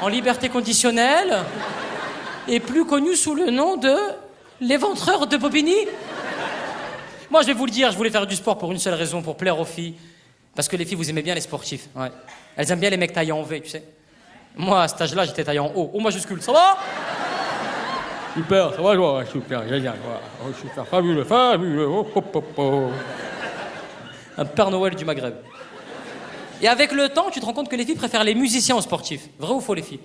[SPEAKER 1] en liberté conditionnelle, et plus connu sous le nom de l'éventreur de Bobigny. Moi, je vais vous le dire, je voulais faire du sport pour une seule raison, pour plaire aux filles. Parce que les filles, vous aimez bien les sportifs, ouais. Elles aiment bien les mecs taillés en V, tu sais. Moi, à cet âge-là, j'étais taillé en O majuscule. Ça va?
[SPEAKER 3] Super, ça va, ouais, super, génial, ouais, super, fabuleux,
[SPEAKER 1] Un Père Noël du Maghreb. Et avec le temps, tu te rends compte que les filles préfèrent les musiciens aux sportifs. Vrai ou faux, les filles?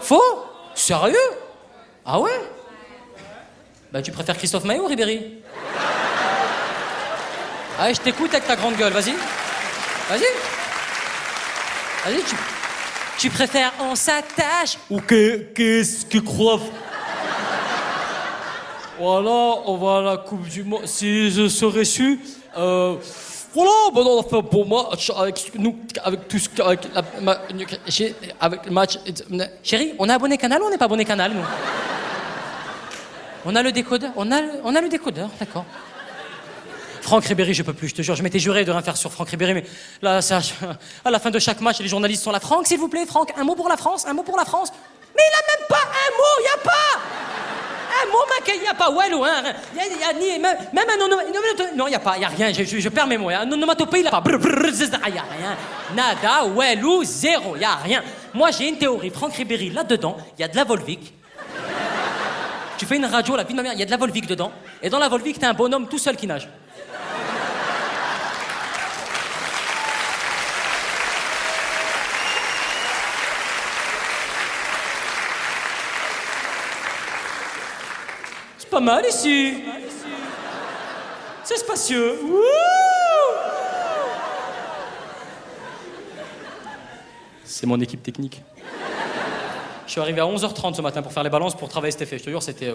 [SPEAKER 1] Faux? Sérieux? Ah ouais? Bah, tu préfères Christophe Maé ou Ribéry? Allez, je t'écoute avec ta grande gueule, vas-y. Vas-y, tu préfères on s'attache ou qu'est-ce que croient?
[SPEAKER 3] Voilà, on va à la Coupe du Monde. Si je serais su, voilà, maintenant on va faire un bon match avec nous, avec tout ce avec avec le match.
[SPEAKER 1] Chérie, on est abonné canal ou on n'est pas abonné canal, nous? On a le décodeur, on a le décodeur, d'accord. Franck Ribéry, je peux plus, je te jure, je m'étais juré de rien faire sur Franck Ribéry, mais là, ça, à la fin de chaque match, les journalistes sont là. Franck, s'il vous plaît, Franck, un mot pour la France, un mot pour la France. Mais il a même pas un mot, y a pas un mot, mec, y a pas, ouais, hein, y a ni, même un onomatopée, non, y a pas, y a rien, je perds mes mots, un onomatopée, il a pas, y a rien, nada, wellou, zéro, y a rien. Moi, j'ai une théorie, Franck Ribéry, là-dedans, y a de la Volvic. Tu fais une radio, la vie de ma mère, y a de la Volvic dedans, et dans la Volvic, t'as un bonhomme tout seul qui nage. Pas mal ici. C'est spacieux. Wouh! C'est mon équipe technique. Je suis arrivé à 11h30 ce matin pour faire les balances, pour travailler cet effet. Je te jure, c'était...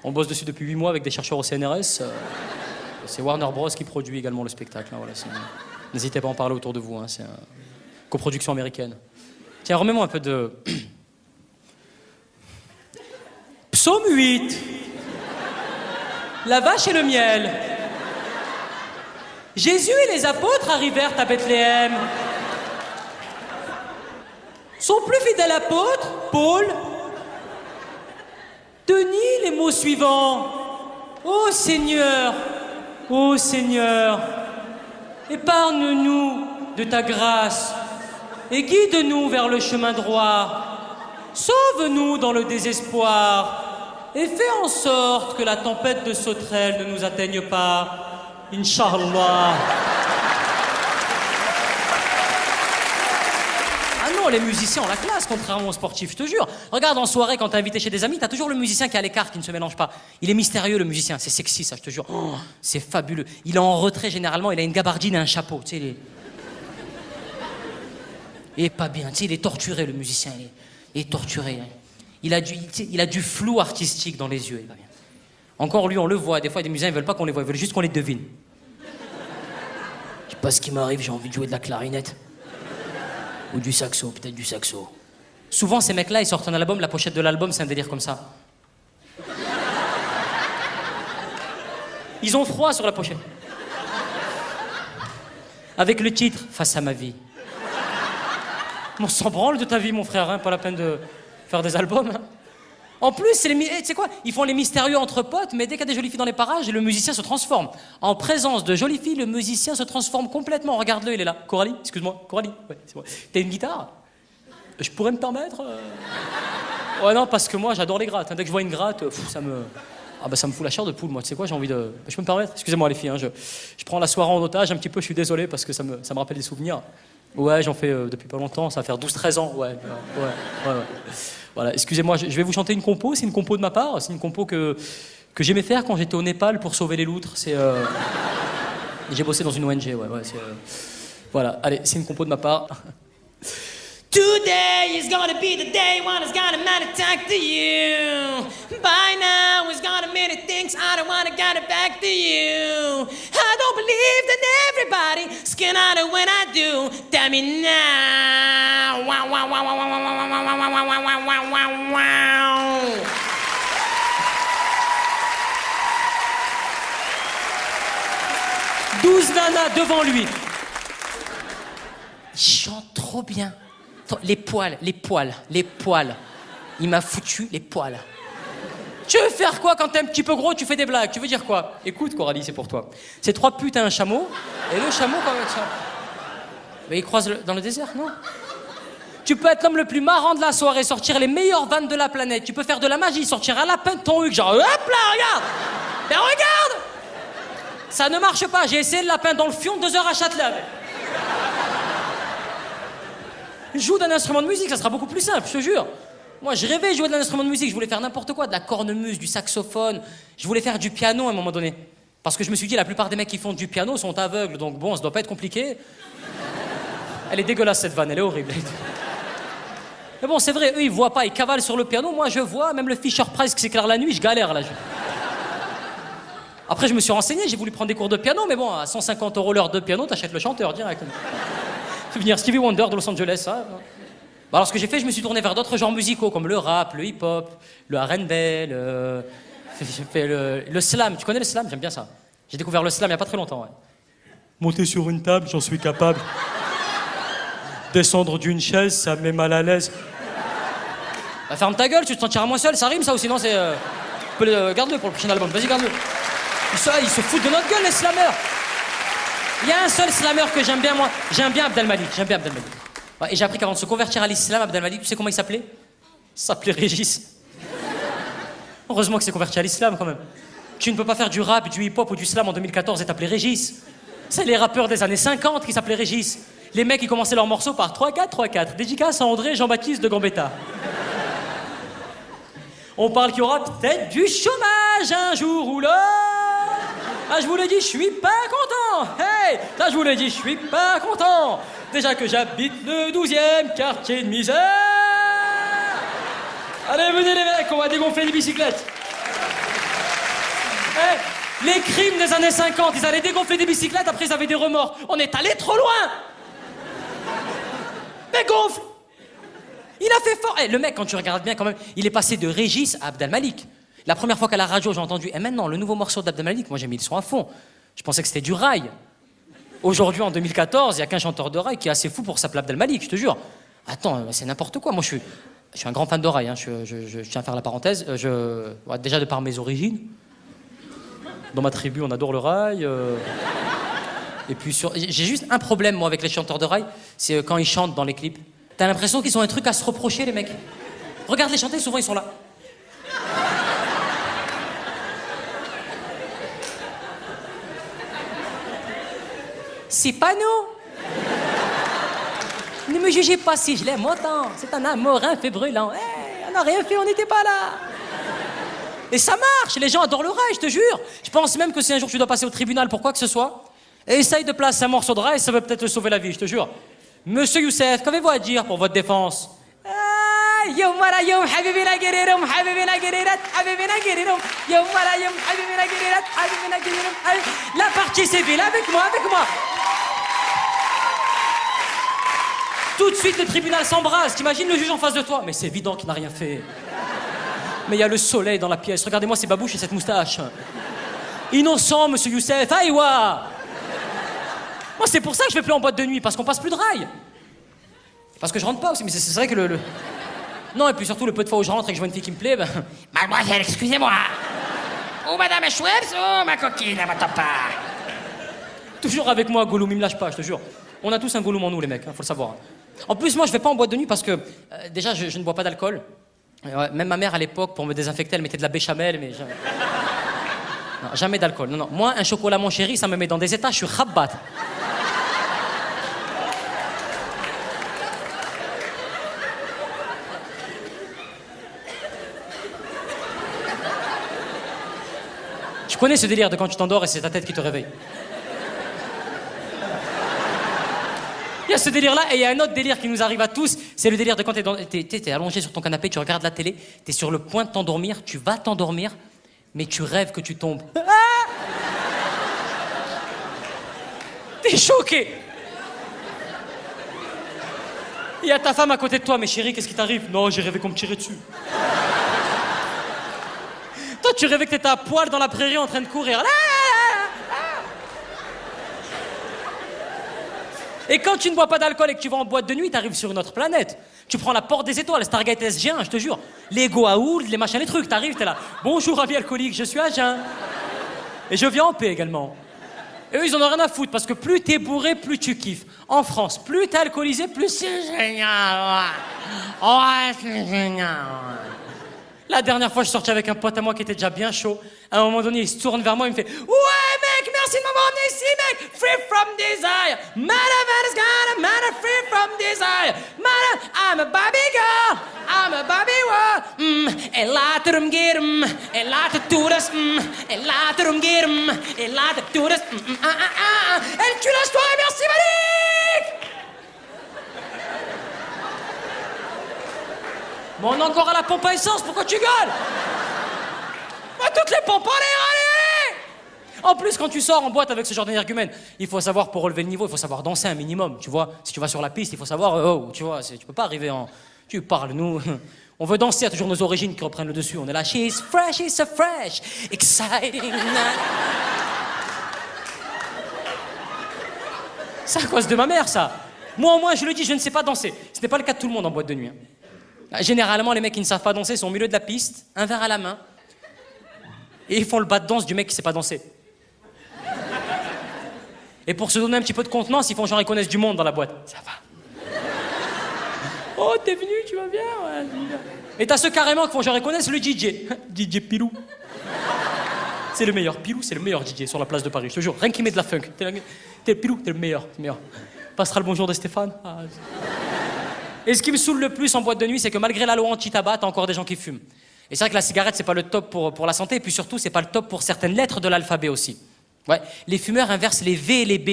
[SPEAKER 1] on bosse dessus depuis 8 mois avec des chercheurs au CNRS. C'est Warner Bros qui produit également le spectacle. Hein, voilà, n'hésitez pas à en parler autour de vous. Hein, c'est une coproduction américaine. Tiens, remets-moi un peu de... Psaume 8. La vache et le miel. Jésus et les apôtres arrivèrent à Bethléem. Son plus fidèle apôtre, Paul, tenit les mots suivants. Ô Seigneur, épargne-nous de ta grâce et guide-nous vers le chemin droit. Sauve-nous dans le désespoir et fais en sorte que la tempête de sauterelles ne nous atteigne pas. Inch'Allah. Ah non, les musiciens ont la classe, contrairement aux sportifs, je te jure. Regarde, en soirée, quand t'es invité chez des amis, t'as toujours le musicien qui est à l'écart, qui ne se mélange pas. Il est mystérieux, le musicien. C'est sexy, ça, je te jure. Oh, c'est fabuleux. Il est en retrait, généralement. Il a une gabardine et un chapeau. Tu sais, il est pas bien. Tu sais, il est torturé, le musicien. Il est torturé. Hein. Il a du flou artistique dans les yeux. Il va bien. Encore lui, on le voit. Des fois, il y a des musiciens, ils veulent pas qu'on les voit. Ils veulent juste qu'on les devine. Je sais pas ce qui m'arrive. J'ai envie de jouer de la clarinette. Ou du saxo, peut-être du saxo. Souvent, ces mecs-là, ils sortent un album, la pochette de l'album, c'est un délire comme ça. Ils ont froid sur la pochette. Avec le titre « Face à ma vie ». On s'en branle de ta vie, mon frère, hein, pas la peine de faire des albums. Hein. En plus, tu sais quoi, ils font les mystérieux entre potes, mais dès qu'il y a des jolies filles dans les parages, le musicien se transforme. En présence de jolies filles, le musicien se transforme complètement. Regarde-le, il est là. Coralie, excuse-moi, Coralie, ouais, c'est moi. T'as une guitare? Je pourrais me permettre Ouais, non, parce que moi, j'adore les grattes. Hein. Dès que je vois une gratte, ça me fout la chair de poule, moi. Tu sais quoi, j'ai envie de... Je peux me permettre? Excusez-moi, les filles, hein, je prends la soirée en otage un petit peu, je suis désolé, parce que ça me rappelle des souvenirs. Ouais, j'en fais depuis pas longtemps, ça va faire 12-13 ans, ouais. Voilà, excusez-moi, je vais vous chanter une compo, c'est une compo de ma part, c'est une compo que j'aimais faire quand j'étais au Népal pour sauver les loutres, j'ai bossé dans une ONG, voilà, allez, c'est une compo de ma part. Today is gonna be the day one is gonna matter talk to you. By now is gonna many things I don't wanna get it back to you. I don't believe that everybody skin out of when I do. Tell me now. Wow, wow, wow, wow, wow, wow, wow, wow, wow, wow, wow, wow, wow. Douze nanas devant lui. Il chante trop bien. Les poils. Il m'a foutu les poils. Tu veux faire quoi quand t'es un petit peu gros, tu fais des blagues? Tu veux dire quoi? Écoute, Coralie, c'est pour toi. C'est 3 putes et un chameau. Et le chameau, quand même, ça. Mais il croise dans le désert, non? Tu peux être l'homme le plus marrant de la soirée, sortir les meilleures vannes de la planète. Tu peux faire de la magie, sortir un lapin de ton huc, genre hop là, regarde! Mais regarde! Ça ne marche pas. J'ai essayé le lapin dans le fion 2 heures à Châtelet. Joue d'un instrument de musique, ça sera beaucoup plus simple, je te jure. Moi, je rêvais de jouer d'un instrument de musique, je voulais faire n'importe quoi, de la cornemuse, du saxophone, je voulais faire du piano à un moment donné. Parce que je me suis dit, la plupart des mecs qui font du piano sont aveugles, donc bon, ça doit pas être compliqué. Elle est dégueulasse cette vanne, elle est horrible. Mais bon, c'est vrai, eux ils voient pas, ils cavalent sur le piano, moi je vois, même le Fisher Price qui s'éclaire la nuit, je galère là. Après, je me suis renseigné, j'ai voulu prendre des cours de piano, mais bon, à 150 € l'heure de piano, t'achètes le chanteur direct. Fais venir Stevie Wonder de Los Angeles, ça. Bah alors ce que j'ai fait, je me suis tourné vers d'autres genres musicaux, comme le rap, le hip-hop, le R&B, j'ai fait le slam. Tu connais le slam? J'aime bien ça. J'ai découvert le slam il y a pas très longtemps, ouais. Monter sur une table, j'en suis capable. Descendre d'une chaise, ça me met mal à l'aise. Bah ferme ta gueule, tu te sentiras moins seul, ça rime ça ou sinon c'est... Garde-le pour le prochain album, vas-y garde-le. Ils se foutent de notre gueule les slammeurs. Il y a un seul slammer que j'aime bien, moi. J'aime bien Abdelmalik. Ouais, et j'ai appris qu'avant de se convertir à l'islam, Abdelmalik, tu sais comment il s'appelait? Il s'appelait Régis. Heureusement qu'il s'est converti à l'islam, quand même. Tu ne peux pas faire du rap, du hip-hop ou du slam en 2014 et t'appeler Régis. C'est les rappeurs des années 50 qui s'appelaient Régis. Les mecs, ils commençaient leurs morceaux par 3-4, 3-4. Dédicace à André Jean-Baptiste de Gambetta. On parle qu'il y aura peut-être du chômage un jour ou l'autre. Ah, je vous l'ai dit, je suis pas content. Hey, ça, je vous l'ai dit, je suis pas content. Déjà que j'habite le 12e quartier de misère.
[SPEAKER 3] Allez, venez les mecs, on va dégonfler les bicyclettes. Eh, les crimes des années 50, ils allaient dégonfler des bicyclettes, après ils avaient des remords. On est allé trop loin. Mais gonfle. Il a fait fort. Eh, le mec, quand tu regardes bien quand même, il est passé de Régis à Abdel Malik. La première fois qu'à la radio, j'ai entendu, et maintenant, le nouveau morceau d'Abdel Malik, moi j'ai mis le son à fond. Je pensais que c'était du rail. Aujourd'hui, en 2014, il n'y a qu'un chanteur de rail qui est assez fou pour s'appeler Abdel Malik, je te jure. Attends, c'est n'importe quoi. Moi, je suis un grand fan de rail, hein. Je tiens à faire la parenthèse. Ouais, déjà, de par mes origines. Dans ma tribu, on adore le rail. Et puis, j'ai juste un problème, moi, avec les chanteurs de rail, c'est quand ils chantent dans les clips. T'as l'impression qu'ils ont un truc à se reprocher, les mecs. Regarde les chanter, souvent, ils sont là. C'est pas nous. Ne me jugez pas si je l'aime autant. C'est un amour, un fait brûlant. Hey, on n'a rien fait, on n'était pas là. Et ça marche, les gens adorent le rail, je te jure. Je pense même que si un jour tu dois passer au tribunal pour quoi que ce soit, essaye de placer un morceau de rail, ça va peut-être te sauver la vie, je te jure. Monsieur Youssef, qu'avez-vous à dire pour votre défense? La partie civile, avec moi. Tout de suite, le tribunal s'embrase. T'imagines le juge en face de toi? Mais c'est évident qu'il n'a rien fait. Mais il y a le soleil dans la pièce. Regardez-moi ces babouches et cette moustache. Innocent, monsieur Youssef. Aïwa! Moi, c'est pour ça que je vais plus en boîte de nuit, parce qu'on passe plus de rail. Parce que je rentre pas aussi, mais c'est vrai que le... Non, et puis surtout, le peu de fois où je rentre et que je vois une fille qui me plaît, ben...
[SPEAKER 4] Mademoiselle, excusez-moi. Ou madame Schweppes ou ma coquine à votre part.
[SPEAKER 3] Toujours avec moi, Gollum, il me lâche pas, je te jure. On a tous un Gollum en nous, les mecs, hein, faut le savoir. En plus, moi, je vais pas en boîte de nuit parce que, déjà, je ne bois pas d'alcool. Même ma mère, à l'époque, pour me désinfecter, elle mettait de la béchamel, mais jamais... Non, jamais d'alcool, non. Moi, un chocolat, mon chéri, ça me met dans des états, je suis rabat. Tu connais ce délire de quand tu t'endors et c'est ta tête qui te réveille. Il y a ce délire-là et il y a un autre délire qui nous arrive à tous, c'est le délire de quand t'es allongé sur ton canapé, tu regardes la télé, t'es sur le point de t'endormir, tu vas t'endormir, mais tu rêves que tu tombes. Ah, t'es choqué. Il y a ta femme à côté de toi, mais chérie, qu'est-ce qui t'arrive? Non, j'ai rêvé qu'on me tirait dessus. Toi, tu rêvais que t'étais à poil dans la prairie en train de courir. Et quand tu ne bois pas d'alcool et que tu vas en boîte de nuit, t'arrives sur une autre planète. Tu prends la porte des étoiles, Stargate SG1, je te jure. Les Goa'uld, les machins, les trucs, t'arrives, t'es là. Bonjour, amis alcooliques, je suis à jeun. Et je viens en paix également. Et eux, ils en ont rien à foutre, parce que plus t'es bourré, plus tu kiffes. En France, plus t'es alcoolisé, plus c'est génial. Ouais, c'est génial. La dernière fois, je suis sorti avec un pote à moi qui était déjà bien chaud. À un moment donné, il se tourne vers moi, il me fait « Ouais, mec, merci de m'avoir emmené ici, mec! Free from desire! Matter is gonna matter, free from desire! Matter, I'm a Barbie girl! I'm a Barbie world! Elaterum gerum, elateturas, elaterum gerum, elateturas, Elle tue la soirée, merci Malik! Bon, on est encore à la pompe à essence, pourquoi tu gueules? Moi, toutes les pompes, allez! En plus, quand tu sors en boîte avec ce genre d'énergumène, il faut savoir, pour relever le niveau, il faut savoir danser un minimum, tu vois. Si tu vas sur la piste, il faut savoir, tu vois, tu peux pas arriver en... Tu parles, nous... On veut danser à toujours nos origines qui reprennent le dessus. On est là, she's so fresh, exciting. C'est à cause de ma mère, ça. Moi, au moins, je le dis, je ne sais pas danser. Ce n'est pas le cas de tout le monde en boîte de nuit. Généralement, les mecs qui ne savent pas danser sont au milieu de la piste, un verre à la main, et ils font le bas de danse du mec qui ne sait pas danser. Et pour se donner un petit peu de contenance, ils font genre ils connaissent du monde dans la boîte. Ça va. Oh, t'es venu, tu vas bien? Ouais, bien. Et t'as ceux carrément qui font genre ils connaissent le DJ. DJ Pilou. C'est le meilleur. Pilou, c'est le meilleur DJ sur la place de Paris, je te jure. Rien qui met de la funk. T'es Pilou, t'es le meilleur. Passera le bonjour de Stéphane. Ah, et ce qui me saoule le plus en boîte de nuit, c'est que malgré la loi anti-tabac, t'as encore des gens qui fument. Et c'est vrai que la cigarette, c'est pas le top pour la santé, et puis surtout, c'est pas le top pour certaines lettres de l'alphabet aussi. Ouais, les fumeurs inversent les V et les B.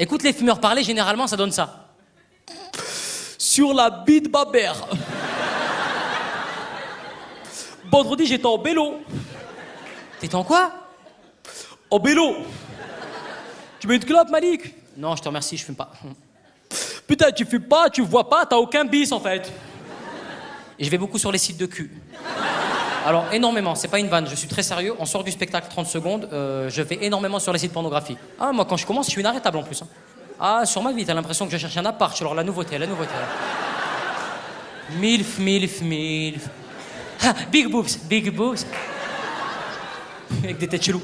[SPEAKER 3] Écoute les fumeurs parler, généralement, ça donne ça. Sur la bite babère. Vendredi, j'étais en vélo.
[SPEAKER 1] T'étais en quoi?
[SPEAKER 3] En vélo. Tu mets une clope, Malik?
[SPEAKER 1] Non, je te remercie, je fume pas.
[SPEAKER 3] Putain, tu fumes pas, tu vois pas, t'as aucun bis en fait.
[SPEAKER 1] Et je vais beaucoup sur les sites de cul. Alors, énormément, c'est pas une vanne, je suis très sérieux. On sort du spectacle 30 secondes, je vais énormément sur les sites pornographiques. Ah, moi, quand je commence, je suis inarrêtable en plus. Hein. Ah, sur ma vie, t'as l'impression que je cherche un appart. Alors, la nouveauté, la nouveauté. Milf, milf, milf. Ah, big boobs, big boobs. Avec des têtes cheloues.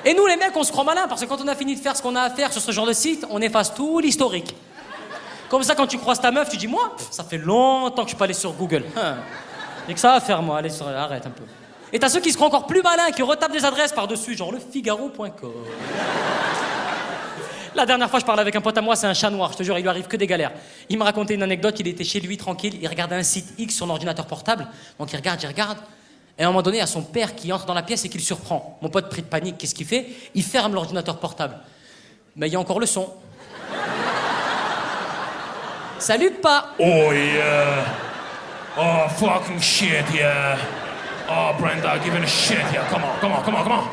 [SPEAKER 1] Et nous, les mecs, on se croit malins, parce que quand on a fini de faire ce qu'on a à faire sur ce genre de site, on efface tout l'historique. Comme ça, quand tu croises ta meuf, tu dis, moi, ça fait longtemps que je suis pas allé sur Google. J'ai que ça à faire, moi. Allez, arrête un peu. Et t'as ceux qui se croient encore plus malins, qui retapent des adresses par-dessus, genre lefigaro.com. La dernière fois, je parlais avec un pote à moi, c'est un chat noir, je te jure, il lui arrive que des galères. Il me racontait une anecdote, il était chez lui, tranquille, il regardait un site X sur son ordinateur portable, donc il regarde, et à un moment donné, il y a son père qui entre dans la pièce et qui le surprend. Mon pote pris de panique, qu'est-ce qu'il fait? Il ferme l'ordinateur portable. Mais il y a encore le son. Salut, pas.
[SPEAKER 5] Oh yeah. Oh fucking shit, yeah. Oh Brenda, give it a shit, yeah. Come on, come on, come on, come on.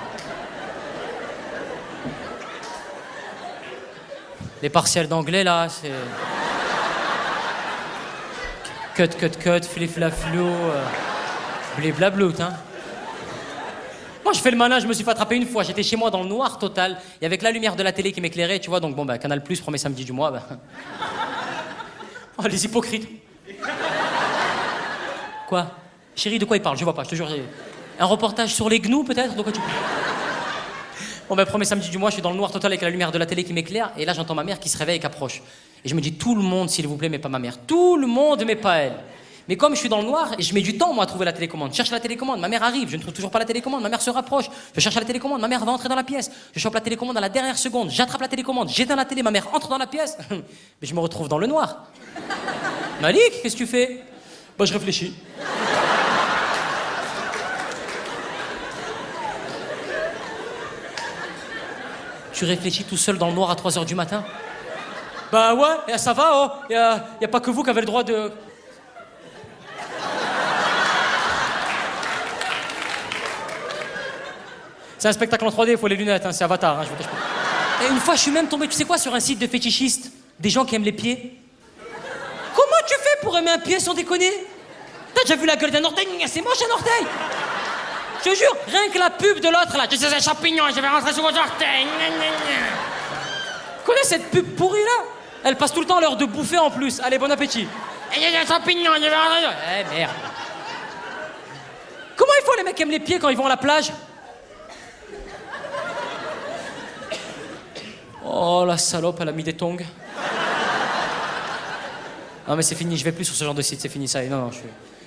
[SPEAKER 1] Les partiels d'anglais, là, c'est... Cut, cut, cut, flip-flap-flou, blé-blablout, hein. Moi, je fais le malin, je me suis fait attraper une fois. J'étais chez moi dans le noir total, et avec la lumière de la télé qui m'éclairait, tu vois, donc bon, bah, Canal+, premier samedi du mois, bah... Oh, les hypocrites. Quoi? Chérie, de quoi il parle? Je vois pas, je te jure. Un reportage sur les gnous, peut-être? De quoi tu parles? Bon, ben, premier samedi du mois, je suis dans le noir total avec la lumière de la télé qui m'éclaire, et là, j'entends ma mère qui se réveille et qui approche. Et je me dis, tout le monde, s'il vous plaît, mais pas ma mère. Tout le monde, mais pas elle. Mais comme je suis dans le noir, et je mets du temps, moi, à trouver la télécommande. Je cherche la télécommande, ma mère arrive, je ne trouve toujours pas la télécommande, ma mère se rapproche. Je cherche la télécommande, ma mère va entrer dans la pièce. Je chope la télécommande à la dernière seconde, j'attrape la télécommande, j'éteins la télé, ma mère entre dans la pièce. Mais je me retrouve dans le noir. Malik, qu'est-ce que tu fais?
[SPEAKER 3] Bah, je réfléchis.
[SPEAKER 1] Tu réfléchis tout seul dans le noir à 3h du matin?
[SPEAKER 3] Bah ouais, ça va, oh. Y a pas que vous qui avez le droit de... C'est un spectacle en 3D, il faut les lunettes, hein, c'est Avatar, hein, je vous cache pas.
[SPEAKER 1] Et une fois, je suis même tombé, tu sais quoi, sur un site de fétichistes. Des gens qui aiment les pieds. Comment tu fais pour aimer un pied sans déconner? T'as déjà vu la gueule d'un orteil? C'est moche un orteil. Je te jure, rien que la pub de l'autre là.
[SPEAKER 4] Je suis un champignon, je vais rentrer sous vos orteils.
[SPEAKER 1] Tu connais cette pub pourrie là? Elle passe tout le temps à l'heure de bouffer en plus. Allez, bon appétit.
[SPEAKER 4] Et il y a un champignon, je vais rentrer.
[SPEAKER 1] Eh merde. Comment ils font les mecs qui aiment les pieds quand ils vont à la plage? Oh la salope, elle a mis des tongs. Non mais c'est fini, je vais plus sur ce genre de site, c'est fini ça. Non, je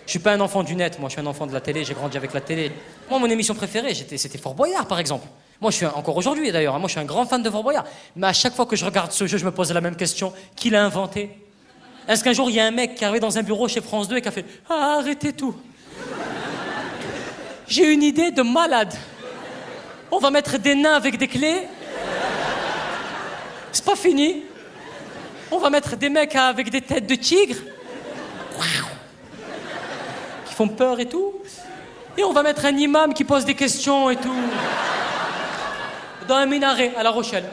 [SPEAKER 1] suis pas un enfant du net, moi je suis un enfant de la télé, j'ai grandi avec la télé. Moi mon émission préférée, c'était Fort Boyard par exemple. Moi je suis encore aujourd'hui d'ailleurs, moi je suis un grand fan de Fort Boyard. Mais à chaque fois que je regarde ce jeu, je me pose la même question, qui l'a inventé? Est-ce qu'un jour il y a un mec qui est arrivé dans un bureau chez France 2 et qui a fait « Ah, arrêtez tout. J'ai une idée de malade. On va mettre des nains avec des clés. C'est pas fini. On va mettre des mecs avec des têtes de tigre qui font peur et tout. Et on va mettre un imam qui pose des questions et tout. Dans un minaret, à La Rochelle,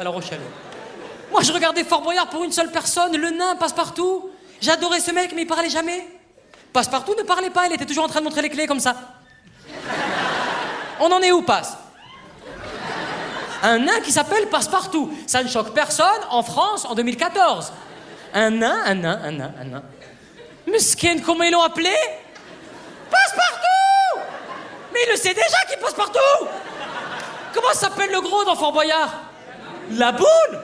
[SPEAKER 1] Moi, je regardais Fort Boyard pour une seule personne, le nain Passepartout. J'adorais ce mec, mais il parlait jamais. Passepartout ne parlait pas, il était toujours en train de montrer les clés comme ça. On en est où, Passe? Un nain qui s'appelle Passepartout. Ça ne choque personne en France en 2014. Un nain. Mesquine, comment ils l'ont appelé? Passepartout! Mais il le sait déjà qu'il passe partout! Comment s'appelle le gros dans Fort Boyard? La boule!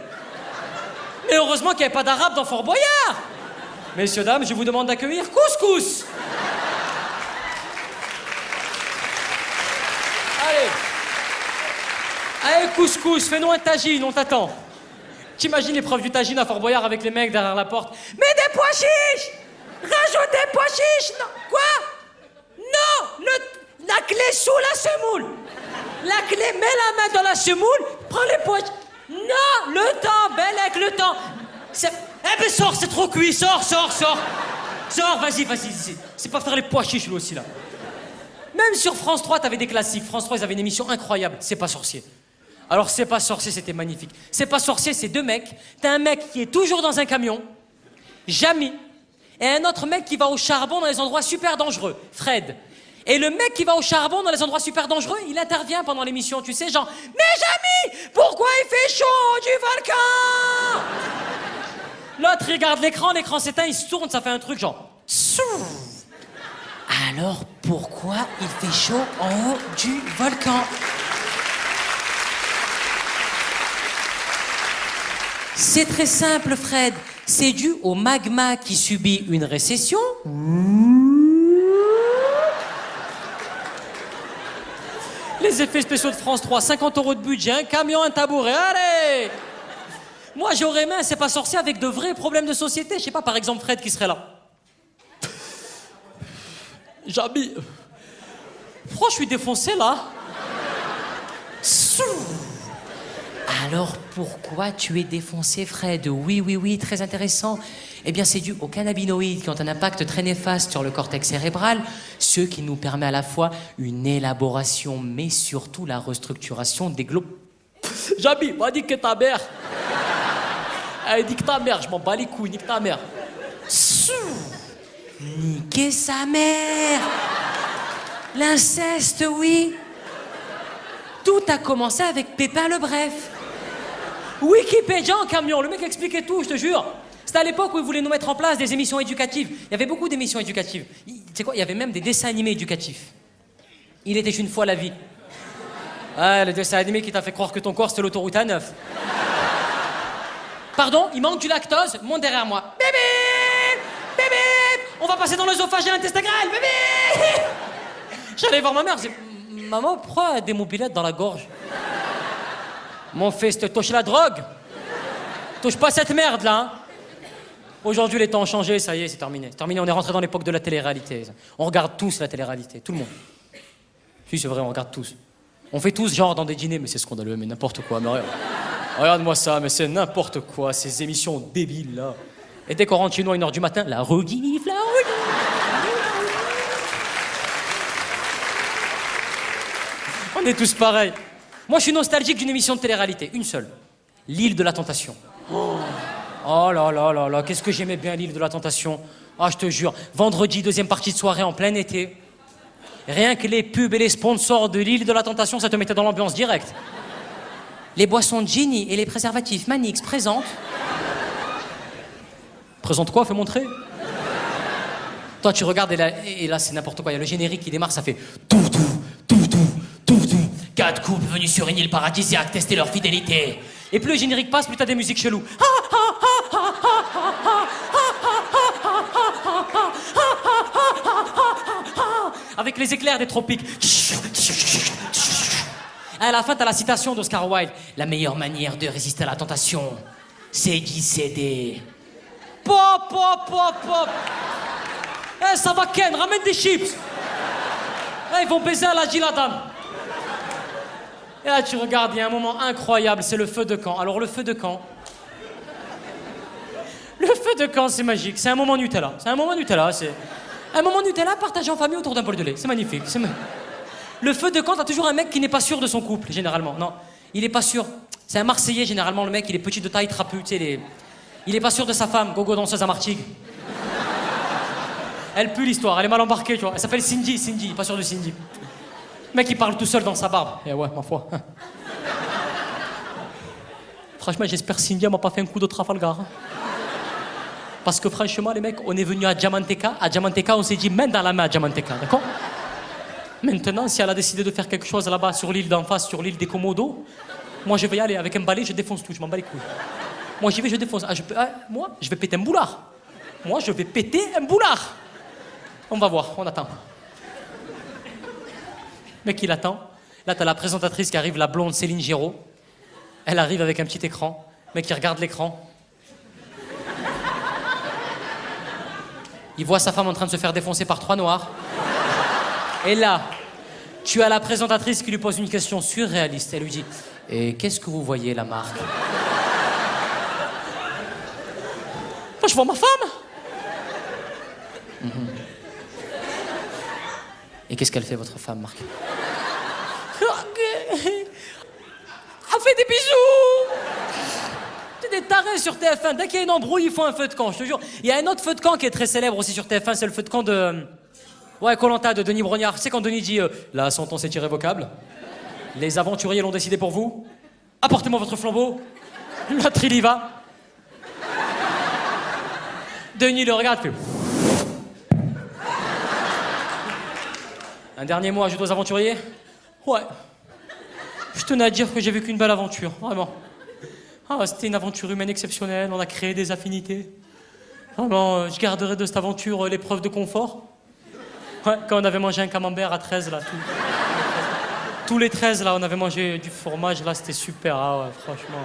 [SPEAKER 1] Mais heureusement qu'il n'y avait pas d'arabe dans Fort Boyard! Messieurs, dames, je vous demande d'accueillir Couscous! Allez, Couscous, fais-nous un tagine, on t'attend. T'imagines l'épreuve du tagine à Fort Boyard avec les mecs derrière la porte? Mais des pois chiches! Rajoute des pois chiches! Non. Quoi? Non! La clé sous la semoule! La clé, mets la main dans la semoule, prends les pois... Non! Le temps, Bellec, le temps! Eh ben sors, c'est trop cuit, sors! Sors, vas-y, c'est pas faire les pois chiches lui aussi là.
[SPEAKER 3] Même sur France 3, t'avais des classiques. France 3, ils avaient une émission incroyable. C'est pas sorcier. Alors, C'est pas sorcier, c'était magnifique. C'est pas sorcier, c'est deux mecs. T'as un mec qui est toujours dans un camion, Jamy, et un autre mec qui va au charbon dans les endroits super dangereux, Fred. Et le mec qui va au charbon dans les endroits super dangereux, il intervient pendant l'émission, tu sais, genre « Mais Jamy, pourquoi il fait chaud du volcan ?» L'autre, il regarde l'écran s'éteint, il se tourne, ça fait un truc genre « Sou !» Alors, pourquoi il fait chaud en haut du volcan? C'est très simple, Fred. C'est dû au magma qui subit une récession. Les effets spéciaux de France 3, 50 € de budget, un camion, un tabouret, allez! Moi, j'aurais aimé un C'est pas sorcier avec de vrais problèmes de société. Je sais pas, par exemple, Fred qui serait là. Jamy, pourquoi je suis défoncé là? Alors pourquoi tu es défoncé, Fred? Oui, très intéressant. Eh bien, c'est dû aux cannabinoïdes qui ont un impact très néfaste sur le cortex cérébral, ce qui nous permet à la fois une élaboration, mais surtout la restructuration des globes. Jamy, va niquer ta mère. Allez, nique ta mère, je m'en bats les couilles, nique ta mère. Niquer sa mère. L'inceste, oui. Tout a commencé avec Pépin le Bref. Wikipédia en camion, le mec expliquait tout, je te jure. C'était à l'époque où ils voulaient nous mettre en place des émissions éducatives. Il y avait beaucoup d'émissions éducatives. Tu sais quoi, il y avait même des dessins animés éducatifs. Il était une fois la vie. Ah, le dessin animé qui t'a fait croire que ton corps c'était l'autoroute A9. Pardon, il manque du lactose, monte derrière moi. Bébé, bébé, on va passer dans l'œsophage et l'intestin grêle, bébé. J'allais voir ma mère, je dis, maman, pourquoi elle a des mobilettes dans la gorge? Mon fils, te touche la drogue. Touche pas cette merde là. Hein. Aujourd'hui, les temps ont changé, ça y est, c'est terminé. C'est terminé, on est rentré dans l'époque de la télé-réalité. On regarde tous la télé-réalité, tout le monde. Si, c'est vrai, on regarde tous. On fait tous genre dans des dîners, mais c'est scandaleux, mais n'importe quoi. Mais regarde-moi ça, mais c'est n'importe quoi, ces émissions débiles là. Et dès qu'on rentre chez nous à 1h du matin, la regifle, la regifle. On est tous pareils. Moi, je suis nostalgique d'une émission de télé-réalité, une seule. L'île de la Tentation. Oh là là là là, qu'est-ce que j'aimais bien l'île de la Tentation. Ah, je te jure, vendredi, deuxième partie de soirée en plein été. Rien que les pubs et les sponsors de l'île de la Tentation, ça te mettait dans l'ambiance directe. Les boissons Ginny et les préservatifs Manix présentent. Présente quoi? Fais montrer. Toi, tu regardes et là c'est n'importe quoi. Il y a le générique qui démarre, ça fait tout. 4 couples venus sur une île paradisiaque tester leur fidélité. Et plus le générique passe, plus t'as des musiques cheloues. Avec les éclairs des tropiques. À la fin, t'as la citation d'Oscar Wilde. La meilleure manière de résister à la tentation, c'est d'y céder. Pop. Eh, ça va Ken, ramène des chips. Eh, ils vont baiser à la dame. Et là, tu regardes, il y a un moment incroyable, c'est le feu de camp. Alors, le feu de camp, c'est magique. C'est un moment Nutella. C'est un moment Nutella partagé en famille autour d'un bol de lait. C'est magnifique. Le feu de camp, t'as toujours un mec qui n'est pas sûr de son couple, généralement. Non, il est pas sûr. C'est un Marseillais, généralement, le mec, il est petit de taille, trapu, tu sais, il est pas sûr de sa femme, gogo danseuse à Martigues. Elle pue l'histoire, elle est mal embarquée, tu vois. Elle s'appelle Cindy, il est pas sûr de Cindy. Le mec, il parle tout seul dans sa barbe. Eh ouais, ma foi. Franchement, j'espère Cindy m'a pas fait un coup de Trafalgar. Hein. Parce que franchement, les mecs, on est venu à Diamanteca. À Diamanteca, on s'est dit main dans la main à Diamanteca, d'accord? Maintenant, si elle a décidé de faire quelque chose là-bas, sur l'île d'en face, sur l'île des Komodos, moi, je vais y aller. Avec un balai, je défonce tout. Je m'en bats les couilles. Moi, j'y vais, je défonce. Moi, je vais péter un boulard. On va voir, on attend. Le mec, il attend. Là, t'as la présentatrice qui arrive, la blonde Céline Giraud. Elle arrive avec un petit écran. Le mec, il regarde l'écran. Il voit sa femme en train de se faire défoncer par 3 noirs. Et là, tu as la présentatrice qui lui pose une question surréaliste. Elle lui dit « Et qu'est-ce que vous voyez, la marque ?» Moi, je vois ma femme.
[SPEAKER 1] Et qu'est-ce qu'elle fait, votre femme, Marc? Elle fait des bisous. C'est des tarés sur TF1. Dès qu'il y a une embrouille, ils font un feu de camp, je te jure. Il y a un autre feu de camp qui est très célèbre aussi sur TF1, c'est le feu de camp de... Ouais, Koh-Lanta de Denis Brognard. Tu sais quand Denis dit la sentence est irrévocable, les aventuriers l'ont décidé pour vous, apportez-moi votre flambeau, l'autre il y va. Denis le regarde, fait... Un dernier mot, ajoute aux aventuriers. Ouais. Je tenais à dire que j'ai vécu une belle aventure, vraiment. Ah, c'était une aventure humaine exceptionnelle, on a créé des affinités. Vraiment, je garderai de cette aventure l'épreuve de confort. Ouais, quand on avait mangé un camembert à 13, là, tous les 13, là, on avait mangé du fromage, là, c'était super. Ah ouais, franchement.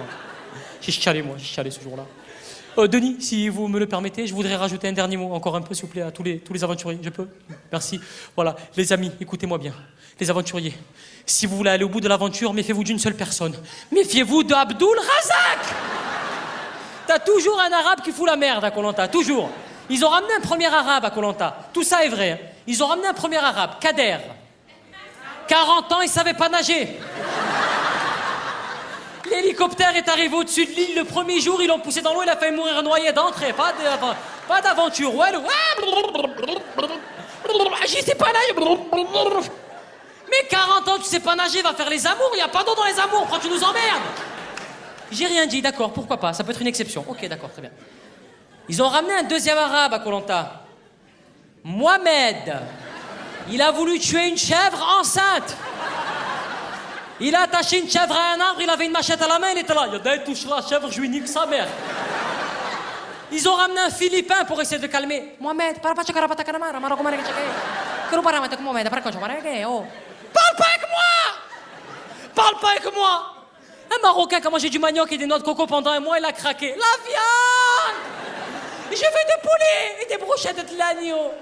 [SPEAKER 1] J'ai chialé, moi, j'ai chialé ce jour-là. Denis, si vous me le permettez, je voudrais rajouter un dernier mot, encore un peu, s'il vous plaît, à tous les aventuriers. Je peux? Merci. Voilà, les amis, écoutez-moi bien. Les aventuriers, si vous voulez aller au bout de l'aventure, méfiez-vous d'une seule personne. Méfiez-vous de Abdul Razak. T'as toujours un arabe qui fout la merde à Koh-Lanta, toujours. Ils ont ramené un premier arabe à Koh-Lanta. Tout ça est vrai. Hein. Ils ont ramené un premier arabe, Kader. 40 ans, il savait pas nager. L'hélicoptère est arrivé au-dessus de l'île le premier jour, ils l'ont poussé dans l'eau, il a failli mourir noyé d'entrée. Pas d'aventure. Ouais, j'y sais pas nager. Mais 40 ans, tu sais pas nager, va faire les amours, il y a pas d'eau dans les amours, pourquoi tu nous emmerdes? J'ai rien dit, d'accord, pourquoi pas, ça peut être une exception. Ok, d'accord, très bien. Ils ont ramené un deuxième arabe à Koh-Lanta. Mohamed. Il a voulu tuer une chèvre enceinte. Il a attaché une chèvre à un arbre, il avait une machette à la main, il était là. Il touche la chèvre, je lui nique sa mère. Ils ont ramené un Philippin pour essayer de calmer. Mohamed, parle pas avec moi. Parle pas avec moi. Un Marocain qui a mangé du manioc et des noix de coco pendant un mois, il a craqué. La viande. Je veux du poulet et des brochettes de l'agneau.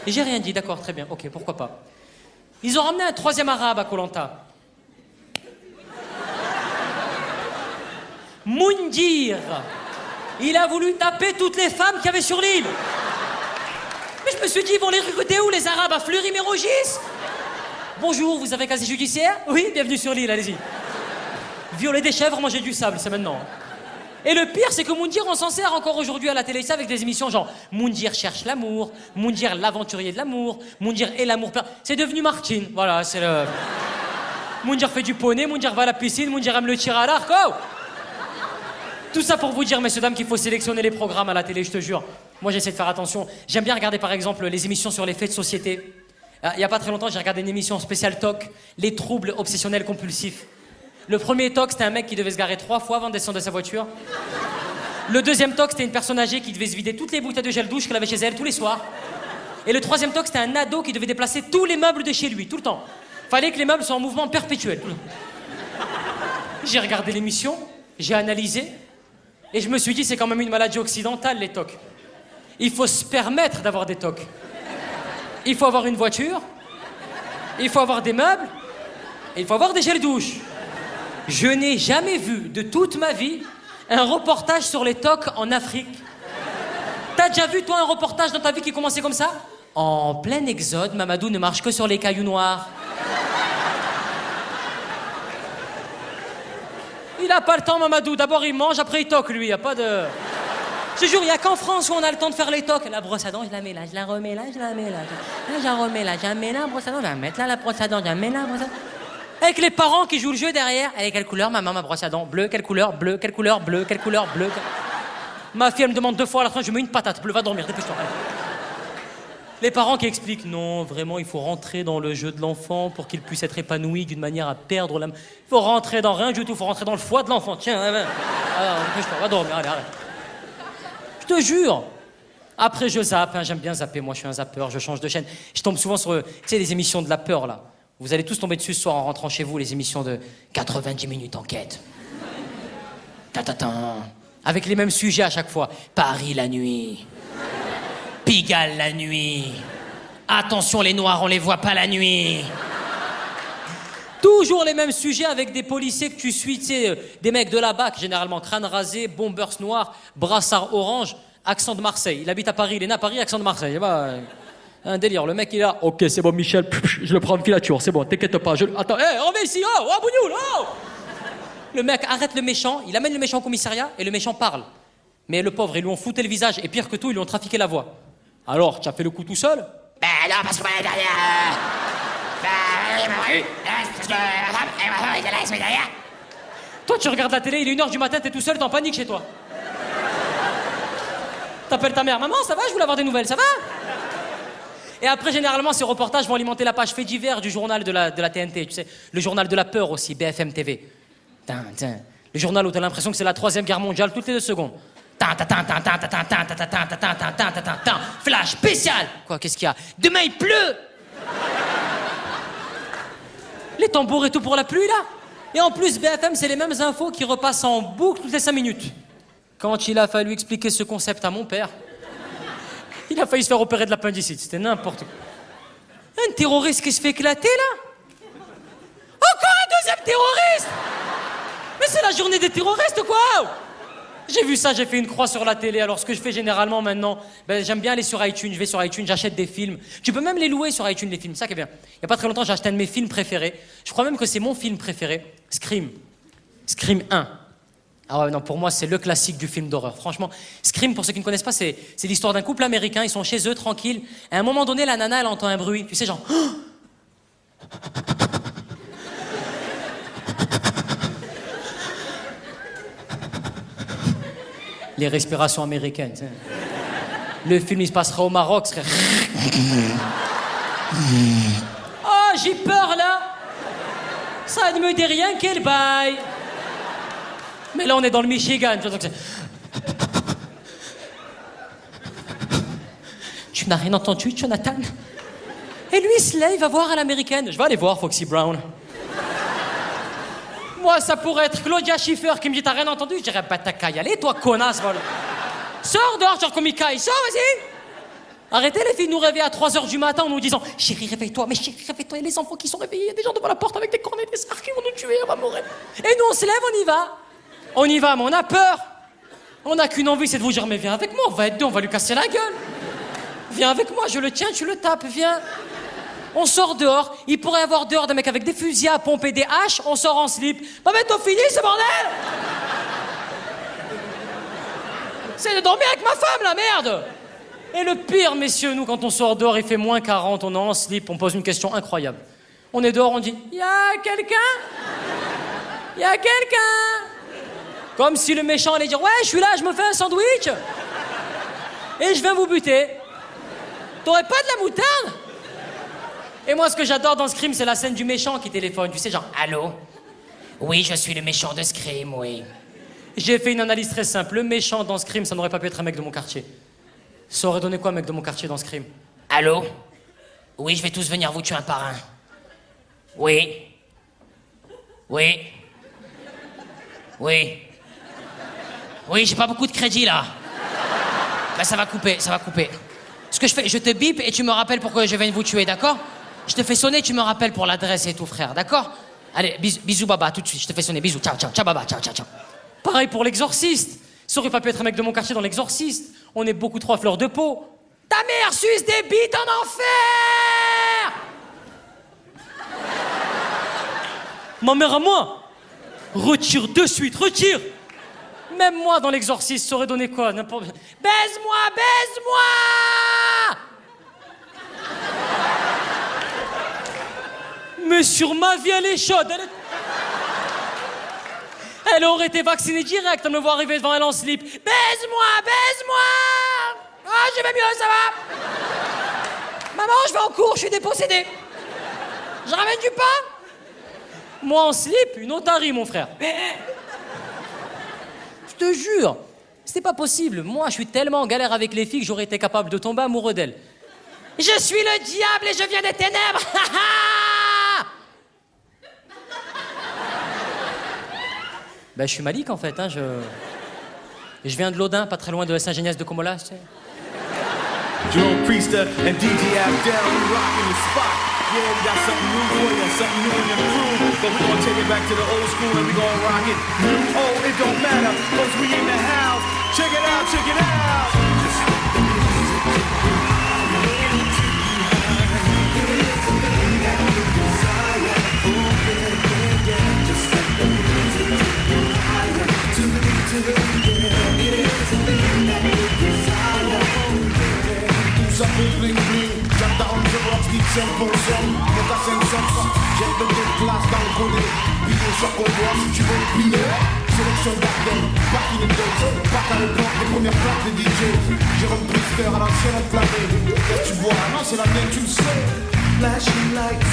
[SPEAKER 1] Et j'ai rien dit, d'accord, très bien, ok, pourquoi pas. Ils ont ramené un troisième arabe à Koh-Lanta. Moundir. Il a voulu taper toutes les femmes qu'il y avait sur l'île. Mais je me suis dit, ils vont les recruter où, les arabes à Fleury-Mérogis? Bonjour, vous avez casier judiciaire? Oui, bienvenue sur l'île, allez-y. Violer des chèvres, manger du sable, c'est maintenant. Et le pire, c'est que Moundir, on s'en sert encore aujourd'hui à la télé, ça, avec des émissions genre Moundir cherche l'amour, Moundir l'aventurier de l'amour, Moundir et l'amour. C'est devenu Martine, voilà, c'est le... Moundir fait du poney, Moundir va à la piscine, Moundir aime le tir à l'arc, oh! Tout ça pour vous dire, messieurs, dames, qu'il faut sélectionner les programmes à la télé, je te jure. Moi, j'essaie de faire attention. J'aime bien regarder, par exemple, les émissions sur les faits de société. Il y a pas très longtemps, j'ai regardé une émission spéciale TOC, les troubles obsessionnels compulsifs. Le premier TOC, c'était un mec qui devait se garer 3 fois avant de descendre de sa voiture. Le deuxième TOC, c'était une personne âgée qui devait se vider toutes les bouteilles de gel douche qu'elle avait chez elle tous les soirs. Et le troisième TOC, c'était un ado qui devait déplacer tous les meubles de chez lui, tout le temps. Fallait que les meubles soient en mouvement perpétuel. J'ai regardé l'émission, j'ai analysé, et je me suis dit, c'est quand même une maladie occidentale, les TOC. Il faut se permettre d'avoir des TOC. Il faut avoir une voiture, il faut avoir des meubles, et il faut avoir des gels douche. Je n'ai jamais vu de toute ma vie un reportage sur les TOC en Afrique. T'as déjà vu, toi, un reportage dans ta vie qui commençait comme ça? En plein exode, Mamadou ne marche que sur les cailloux noirs. Il a pas le temps, Mamadou. D'abord, il mange, après, il toque, lui. Il y a pas de... Je te jure, il n'y a qu'en France où on a le temps de faire les tocs. La brosse à dents, je la mets là, je la remets là, je la mets là. Là, je la remets là, je la mets là, la brosse à dents, je la mets là, la brosse à dents, je la mets là, la brosse à dents. Avec les parents qui jouent le jeu derrière. Elle est quelle couleur, maman, ma brosse à dents? Bleu, quelle couleur? Bleu, quelle couleur? Bleu, quelle couleur? Bleu. Ma fille, elle me demande 2 fois à la fin, je mets une patate bleue, va dormir, dépêche-toi. Les parents qui expliquent, non, vraiment, il faut rentrer dans le jeu de l'enfant pour qu'il puisse être épanoui d'une manière à perdre l'âme. Il faut rentrer dans rien du tout, il faut rentrer dans le foie de l'enfant. Tiens, dépêche-toi, va dormir, allez, arrête. Je te jure. Après, je zappe, hein, j'aime bien zapper, moi je suis un zappeur, je change de chaîne. Je tombe souvent sur, tu sais, les émissions de la peur, là. Vous allez tous tomber dessus ce soir en rentrant chez vous, les émissions de 90 minutes enquête. Avec les mêmes sujets à chaque fois. Paris la nuit. Pigalle la nuit. Attention, les noirs, on les voit pas la nuit. Toujours les mêmes sujets avec des policiers que tu suis, tu sais, des mecs de la BAC, généralement crâne rasé, bombers noirs, brassard orange, accent de Marseille. Il habite à Paris, il est né à Paris, accent de Marseille.
[SPEAKER 3] Un délire. Le mec, il est là. Ok, c'est bon, Michel. Je le prends en filature. C'est bon, t'inquiète pas. Attends, hé, on va ici. Oh, Bougnoul, oh. Le mec arrête le méchant. Il amène le méchant au commissariat et le méchant parle. Mais le pauvre, ils lui ont fouté le visage. Et pire que tout, ils lui ont trafiqué la voix. Alors, tu as fait le coup tout seul?
[SPEAKER 4] Ben non, parce que moi, derrière... parce que ma femme est là, elle se met derrière.
[SPEAKER 3] Toi, tu regardes la télé, il est 1h du matin, t'es tout seul, t'es en panique chez toi. T'appelles ta mère. Maman, ça va? Je voulais avoir des nouvelles, ça va? Et après, généralement, ces reportages vont alimenter la page faits divers du journal de la TNT, tu sais. Le journal de la peur aussi, BFM TV. Le journal où t'as l'impression que c'est la 3e guerre mondiale toutes les 2 secondes. Flash spécial. Quoi, qu'est-ce qu'il y a? Demain, il pleut. Les tambours et tout pour la pluie, là. Et en plus, BFM, c'est les mêmes infos qui repassent en boucle toutes les 5 minutes. Quand il a fallu expliquer ce concept à mon père, il a failli se faire opérer de l'appendicite. C'était n'importe quoi. Un terroriste qui se fait éclater, là? Encore un 2e terroriste! Mais c'est la journée des terroristes, quoi! J'ai vu ça, j'ai fait une croix sur la télé. Alors, ce que je fais généralement maintenant, j'aime bien aller sur iTunes. Je vais sur iTunes, j'achète des films. Tu peux même les louer sur iTunes, les films. Ça qui est bien. Il n'y a pas très longtemps, j'ai acheté un de mes films préférés. Je crois même que c'est mon film préféré. Scream. Scream 1. Ah ouais, non, pour moi, c'est le classique du film d'horreur. Franchement, Scream, pour ceux qui ne connaissent pas, c'est l'histoire d'un couple américain. Ils sont chez eux, tranquilles. À un moment donné, la nana, elle entend un bruit. Tu sais, genre... Les respirations américaines. T'sais. Le film, il se passera au Maroc. Serait... Oh, j'ai peur, là. Ça ne me dit rien, quel bail. Mais là, on est dans le Michigan. Tu n'as rien entendu, Jonathan? Et lui, il se lève, il va voir à l'américaine. Je vais aller voir Foxy Brown. Moi, ça pourrait être Claudia Schiffer qui me dit « T'as rien entendu ?» Je dirais « Bah, t'as qu'à y aller, toi, connasse, voilà. » Sors dehors, genre comme Mikaï, sors, vas-y. Arrêtez les filles de nous réveiller à 3h du matin en nous disant « Chérie, réveille-toi, mais chérie, réveille-toi, il y a les enfants qui sont réveillés, il y a des gens devant la porte avec des cornets, des sards qui vont nous tuer, on va mourir. » Et nous, on se lève, on y va. On y va, mais on a peur. On n'a qu'une envie, c'est de vous dire « Mais viens avec moi, on va être deux, on va lui casser la gueule. Viens avec moi, je le tiens, tu le tapes, viens. » On sort dehors, il pourrait y avoir dehors des mecs avec des fusils à pomper, des haches, on sort en slip. Bah mais t'as fini ce bordel! C'est de dormir avec ma femme, la merde! Et le pire, messieurs, nous, quand on sort dehors, il fait moins 40, on est en slip, on pose une question incroyable. On est dehors, on dit « Y'a quelqu'un? Y'a quelqu'un? » Comme si le méchant allait dire « Ouais, je suis là, je me fais un sandwich. Et je viens vous buter. T'aurais pas de la moutarde? » Et moi, ce que j'adore dans Scream, c'est la scène du méchant qui téléphone. Tu sais, genre, allô?
[SPEAKER 4] Oui, je suis le méchant de Scream, oui.
[SPEAKER 3] J'ai fait une analyse très simple. Le méchant dans Scream, ça n'aurait pas pu être un mec de mon quartier. Ça aurait donné quoi, un mec de mon quartier dans Scream?
[SPEAKER 4] Allô? Oui, je vais tous venir vous tuer un par un. Oui. Oui. Oui. Oui, j'ai pas beaucoup de crédit, là. Bah, ça va couper, ça va couper. Ce que je fais, je te bip et tu me rappelles pourquoi je viens de vous tuer, d'accord? Je te fais sonner, tu me rappelles pour l'adresse et tout, frère, d'accord? Allez, bisous, baba, tout de suite, je te fais sonner, bisous, ciao, ciao, ciao, baba, ciao, ciao, ciao.
[SPEAKER 3] Pareil pour l'exorciste. Ça aurait pas pu être un mec de mon quartier dans l'exorciste. On est beaucoup trop à fleur de peau. Ta mère suce des bites en enfer! Ma mère à moi? Retire de suite, retire! Même moi, dans l'exorciste, ça aurait donné quoi? N'importe... Baise-moi, baise-moi! Mais sur ma vie, elle est chaude. Elle aurait été vaccinée direct à me voir arriver devant elle en slip. Baise-moi, baise-moi! Ah, je vais mieux, ça va? Maman, je vais en cours, je suis dépossédé. Je ramène du pain? Moi en slip, une otarie, mon frère. Je te jure, c'est pas possible. Moi, je suis tellement en galère avec les filles que j'aurais été capable de tomber amoureux d'elles. Je suis le diable et je viens des ténèbres. Ben, je suis Malik en fait, hein, je viens de l'Audin, pas très loin de Saint-Géniès de Comola, tu sais.
[SPEAKER 6] Jerome Priester and DJ Abdel, we rockin' the spot. Yeah, we got something new for you, something new in the crew. But we gonna take it back to the old school and we gonna rock it. New, old, it don't matter, cause we in the house. Check it out, check it out. connais. Billet sur comptoir si tu veux billet. Sélection Garden, back in the days. Back à l'époque, les premières plaques des DJ. Jérôme Priester à l'ancienne enflammée. Qu'est-ce que tu vois? Non, c'est la mienne, tu le sais. Flashing lights,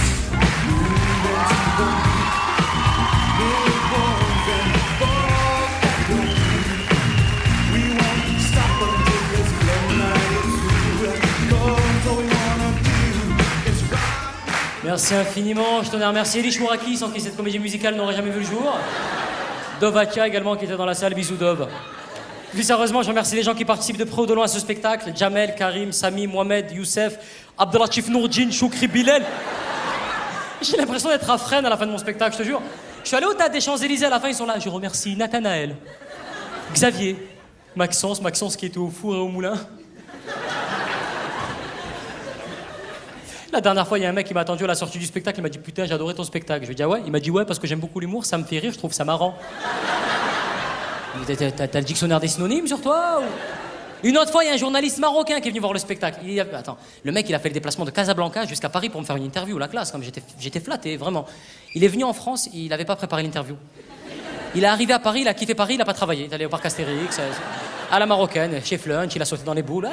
[SPEAKER 6] moving to the beat. We're born and born at the beat. We won't stop until this long night is through. 'Cause all we wanna do is rock.
[SPEAKER 3] Merci infiniment. Je tenais à remercier Elie Chouraki, sans qui cette comédie musicale n'aurait jamais vu le jour. Dove Akia également, qui était dans la salle. Bisous, Dove. Plus sérieusement, je remercie les gens qui participent de près ou de loin à ce spectacle. Jamel, Karim, Sami, Mohamed, Youssef, Abdelatif Nourdjin, Choukri, Bilal. J'ai l'impression d'être à Fresnes à la fin de mon spectacle, je te jure. Je suis allé au Théâtre des Champs-Élysées, à la fin, ils sont là. Je remercie Nathanaël, Xavier, Maxence qui était au four et au moulin. La dernière fois, il y a un mec qui m'a attendu à la sortie du spectacle, il m'a dit « Putain, j'ai adoré ton spectacle ». Je lui ai dit « Ah ouais ?» Il m'a dit « Ouais, parce que j'aime beaucoup l'humour, ça me fait rire, je trouve ça marrant ». T'as le dictionnaire des synonymes sur toi ou... Une autre fois, il y a un journaliste marocain qui est venu voir le spectacle. Attends, le mec, il a fait le déplacement de Casablanca jusqu'à Paris pour me faire une interview, la classe, comme j'étais flatté, vraiment. Il est venu en France, il n'avait pas préparé l'interview. Il est arrivé à Paris, il a kiffé Paris, il n'a pas travaillé. Il est allé au parc Astérix, à la marocaine, chez Flunch, il a sauté dans les boules.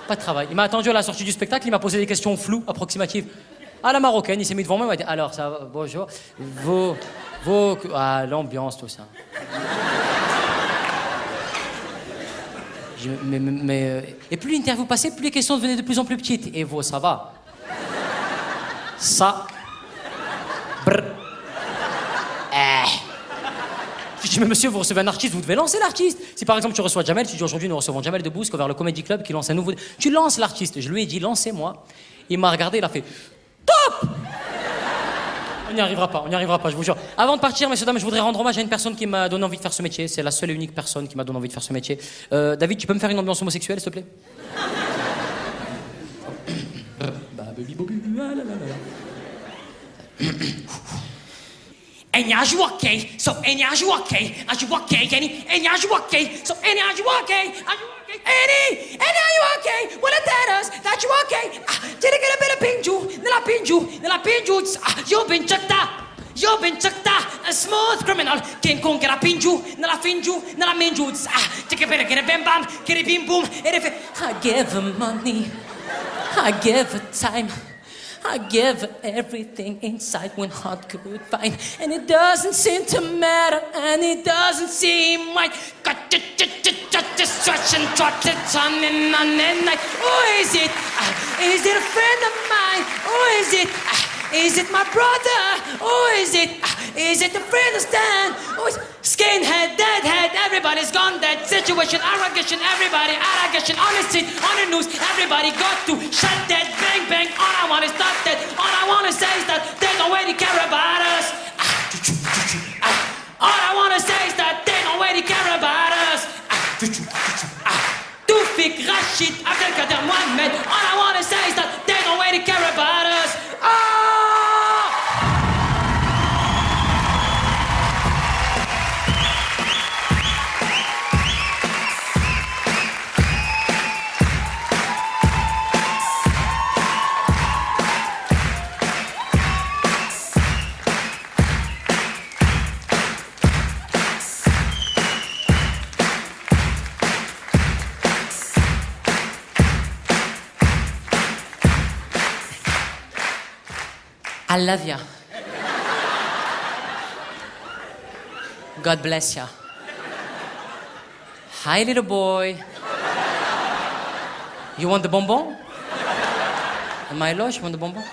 [SPEAKER 3] Pas de travail. Il m'a attendu à la sortie du spectacle, il m'a posé des questions floues, approximatives. À la marocaine, il s'est mis devant moi, il m'a dit « Alors, ça va, bonjour, ah, l'ambiance, tout ça. » Et plus l'interview passait, plus les questions devenaient de plus en plus petites. Et vous, ça va? Ça. Brr. Je dis, mais monsieur, vous recevez un artiste, vous devez lancer l'artiste. Si par exemple tu reçois Jamel, tu dis aujourd'hui nous recevons Jamel Debbouze vers le Comedy Club qui lance un nouveau. Tu lances l'artiste. Je lui ai dit, lancez-moi. Il m'a regardé, il a fait top! On n'y arrivera pas, je vous jure. Avant de partir, messieurs, dames, je voudrais rendre hommage à une personne qui m'a donné envie de faire ce métier. C'est la seule et unique personne qui m'a donné envie de faire ce métier. David, tu peux me faire une ambiance homosexuelle, s'il te plaît?
[SPEAKER 4] And as you walk, so any as you walk, any as you walk, so any as you walk, any as you walk, well it tell us that you walk, did I get a bit of pinju, nella pinju, you've been chucked a smooth criminal, King Kong get a pinju, nella minju, take a bit of get a bam bam, get a bim boom, and if I give her money, I give her time. I give her everything inside when heart could find. And it doesn't seem to matter, and it doesn't seem right. Got to stretch and trot it on and night. Who is it? Is it a friend of mine? Who is it my brother? Who is it? Is it the friend of Stan? Who is skinhead, deadhead? Everybody's gone dead. Situation, arrogation, everybody, allegation, honesty, on the news. Everybody got to shut dead, bang, bang. All I want is stop dead. All I want to say is that they don't really care about us. All I want to say is that they don't really care about us. Tufik, Rashid, Abdelkader, Mohamed. All I want to say is that they don't really care about us. I love ya. God bless ya. Hi, little boy. You want the bonbon? In my loge, you want the bonbon?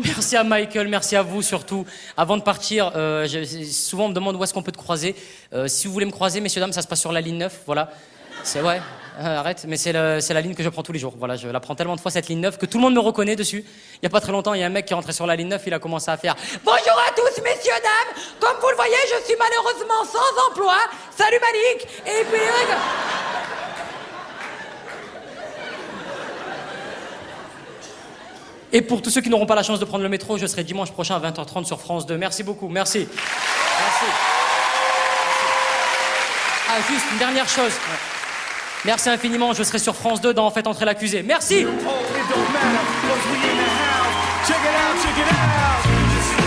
[SPEAKER 3] Merci à Michael, merci à vous surtout. Avant de partir, souvent on me demande où est-ce qu'on peut te croiser. Si vous voulez me croiser, messieurs, dames, ça se passe sur la ligne 9, voilà. C'est ouais, arrête, mais c'est la ligne que je prends tous les jours. Voilà, je la prends tellement de fois cette ligne 9 que tout le monde me reconnaît dessus. Il y a pas très longtemps, il y a un mec qui est rentré sur la ligne 9, il a commencé à faire « Bonjour à tous, messieurs, dames. Comme vous le voyez, je suis malheureusement sans emploi. Salut Malik !» Et puis Et pour tous ceux qui n'auront pas la chance de prendre le métro, je serai dimanche prochain à 20h30 sur France 2. Merci beaucoup, merci. Ah, juste une dernière chose. Merci infiniment, je serai sur France 2 dans Faites entrer l'accusé. Merci.
[SPEAKER 6] Oh, it don't matter, 'cause we in the house. Check it out, check it out.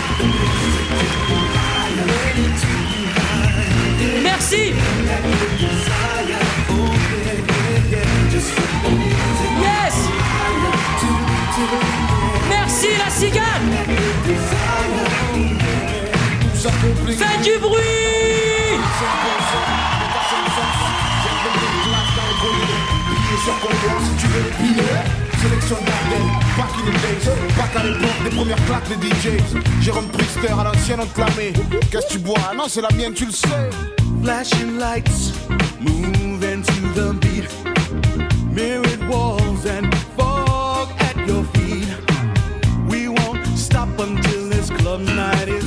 [SPEAKER 6] imposé. Mais t'as son sens, j'ai fait des classes dans le collier. Billets sur comptoir si tu veux les billets. Sélection d'Ardenne, back in the days, back à l'époque des premières claques des DJs. Jérôme Priester à l'ancienne on te la met. Qu'est-ce que tu bois? Non c'est la mienne tu le sais.
[SPEAKER 7] Flashing lights, moving to the beat. Mirrored walls and fog at your feet. We won't stop until this club night is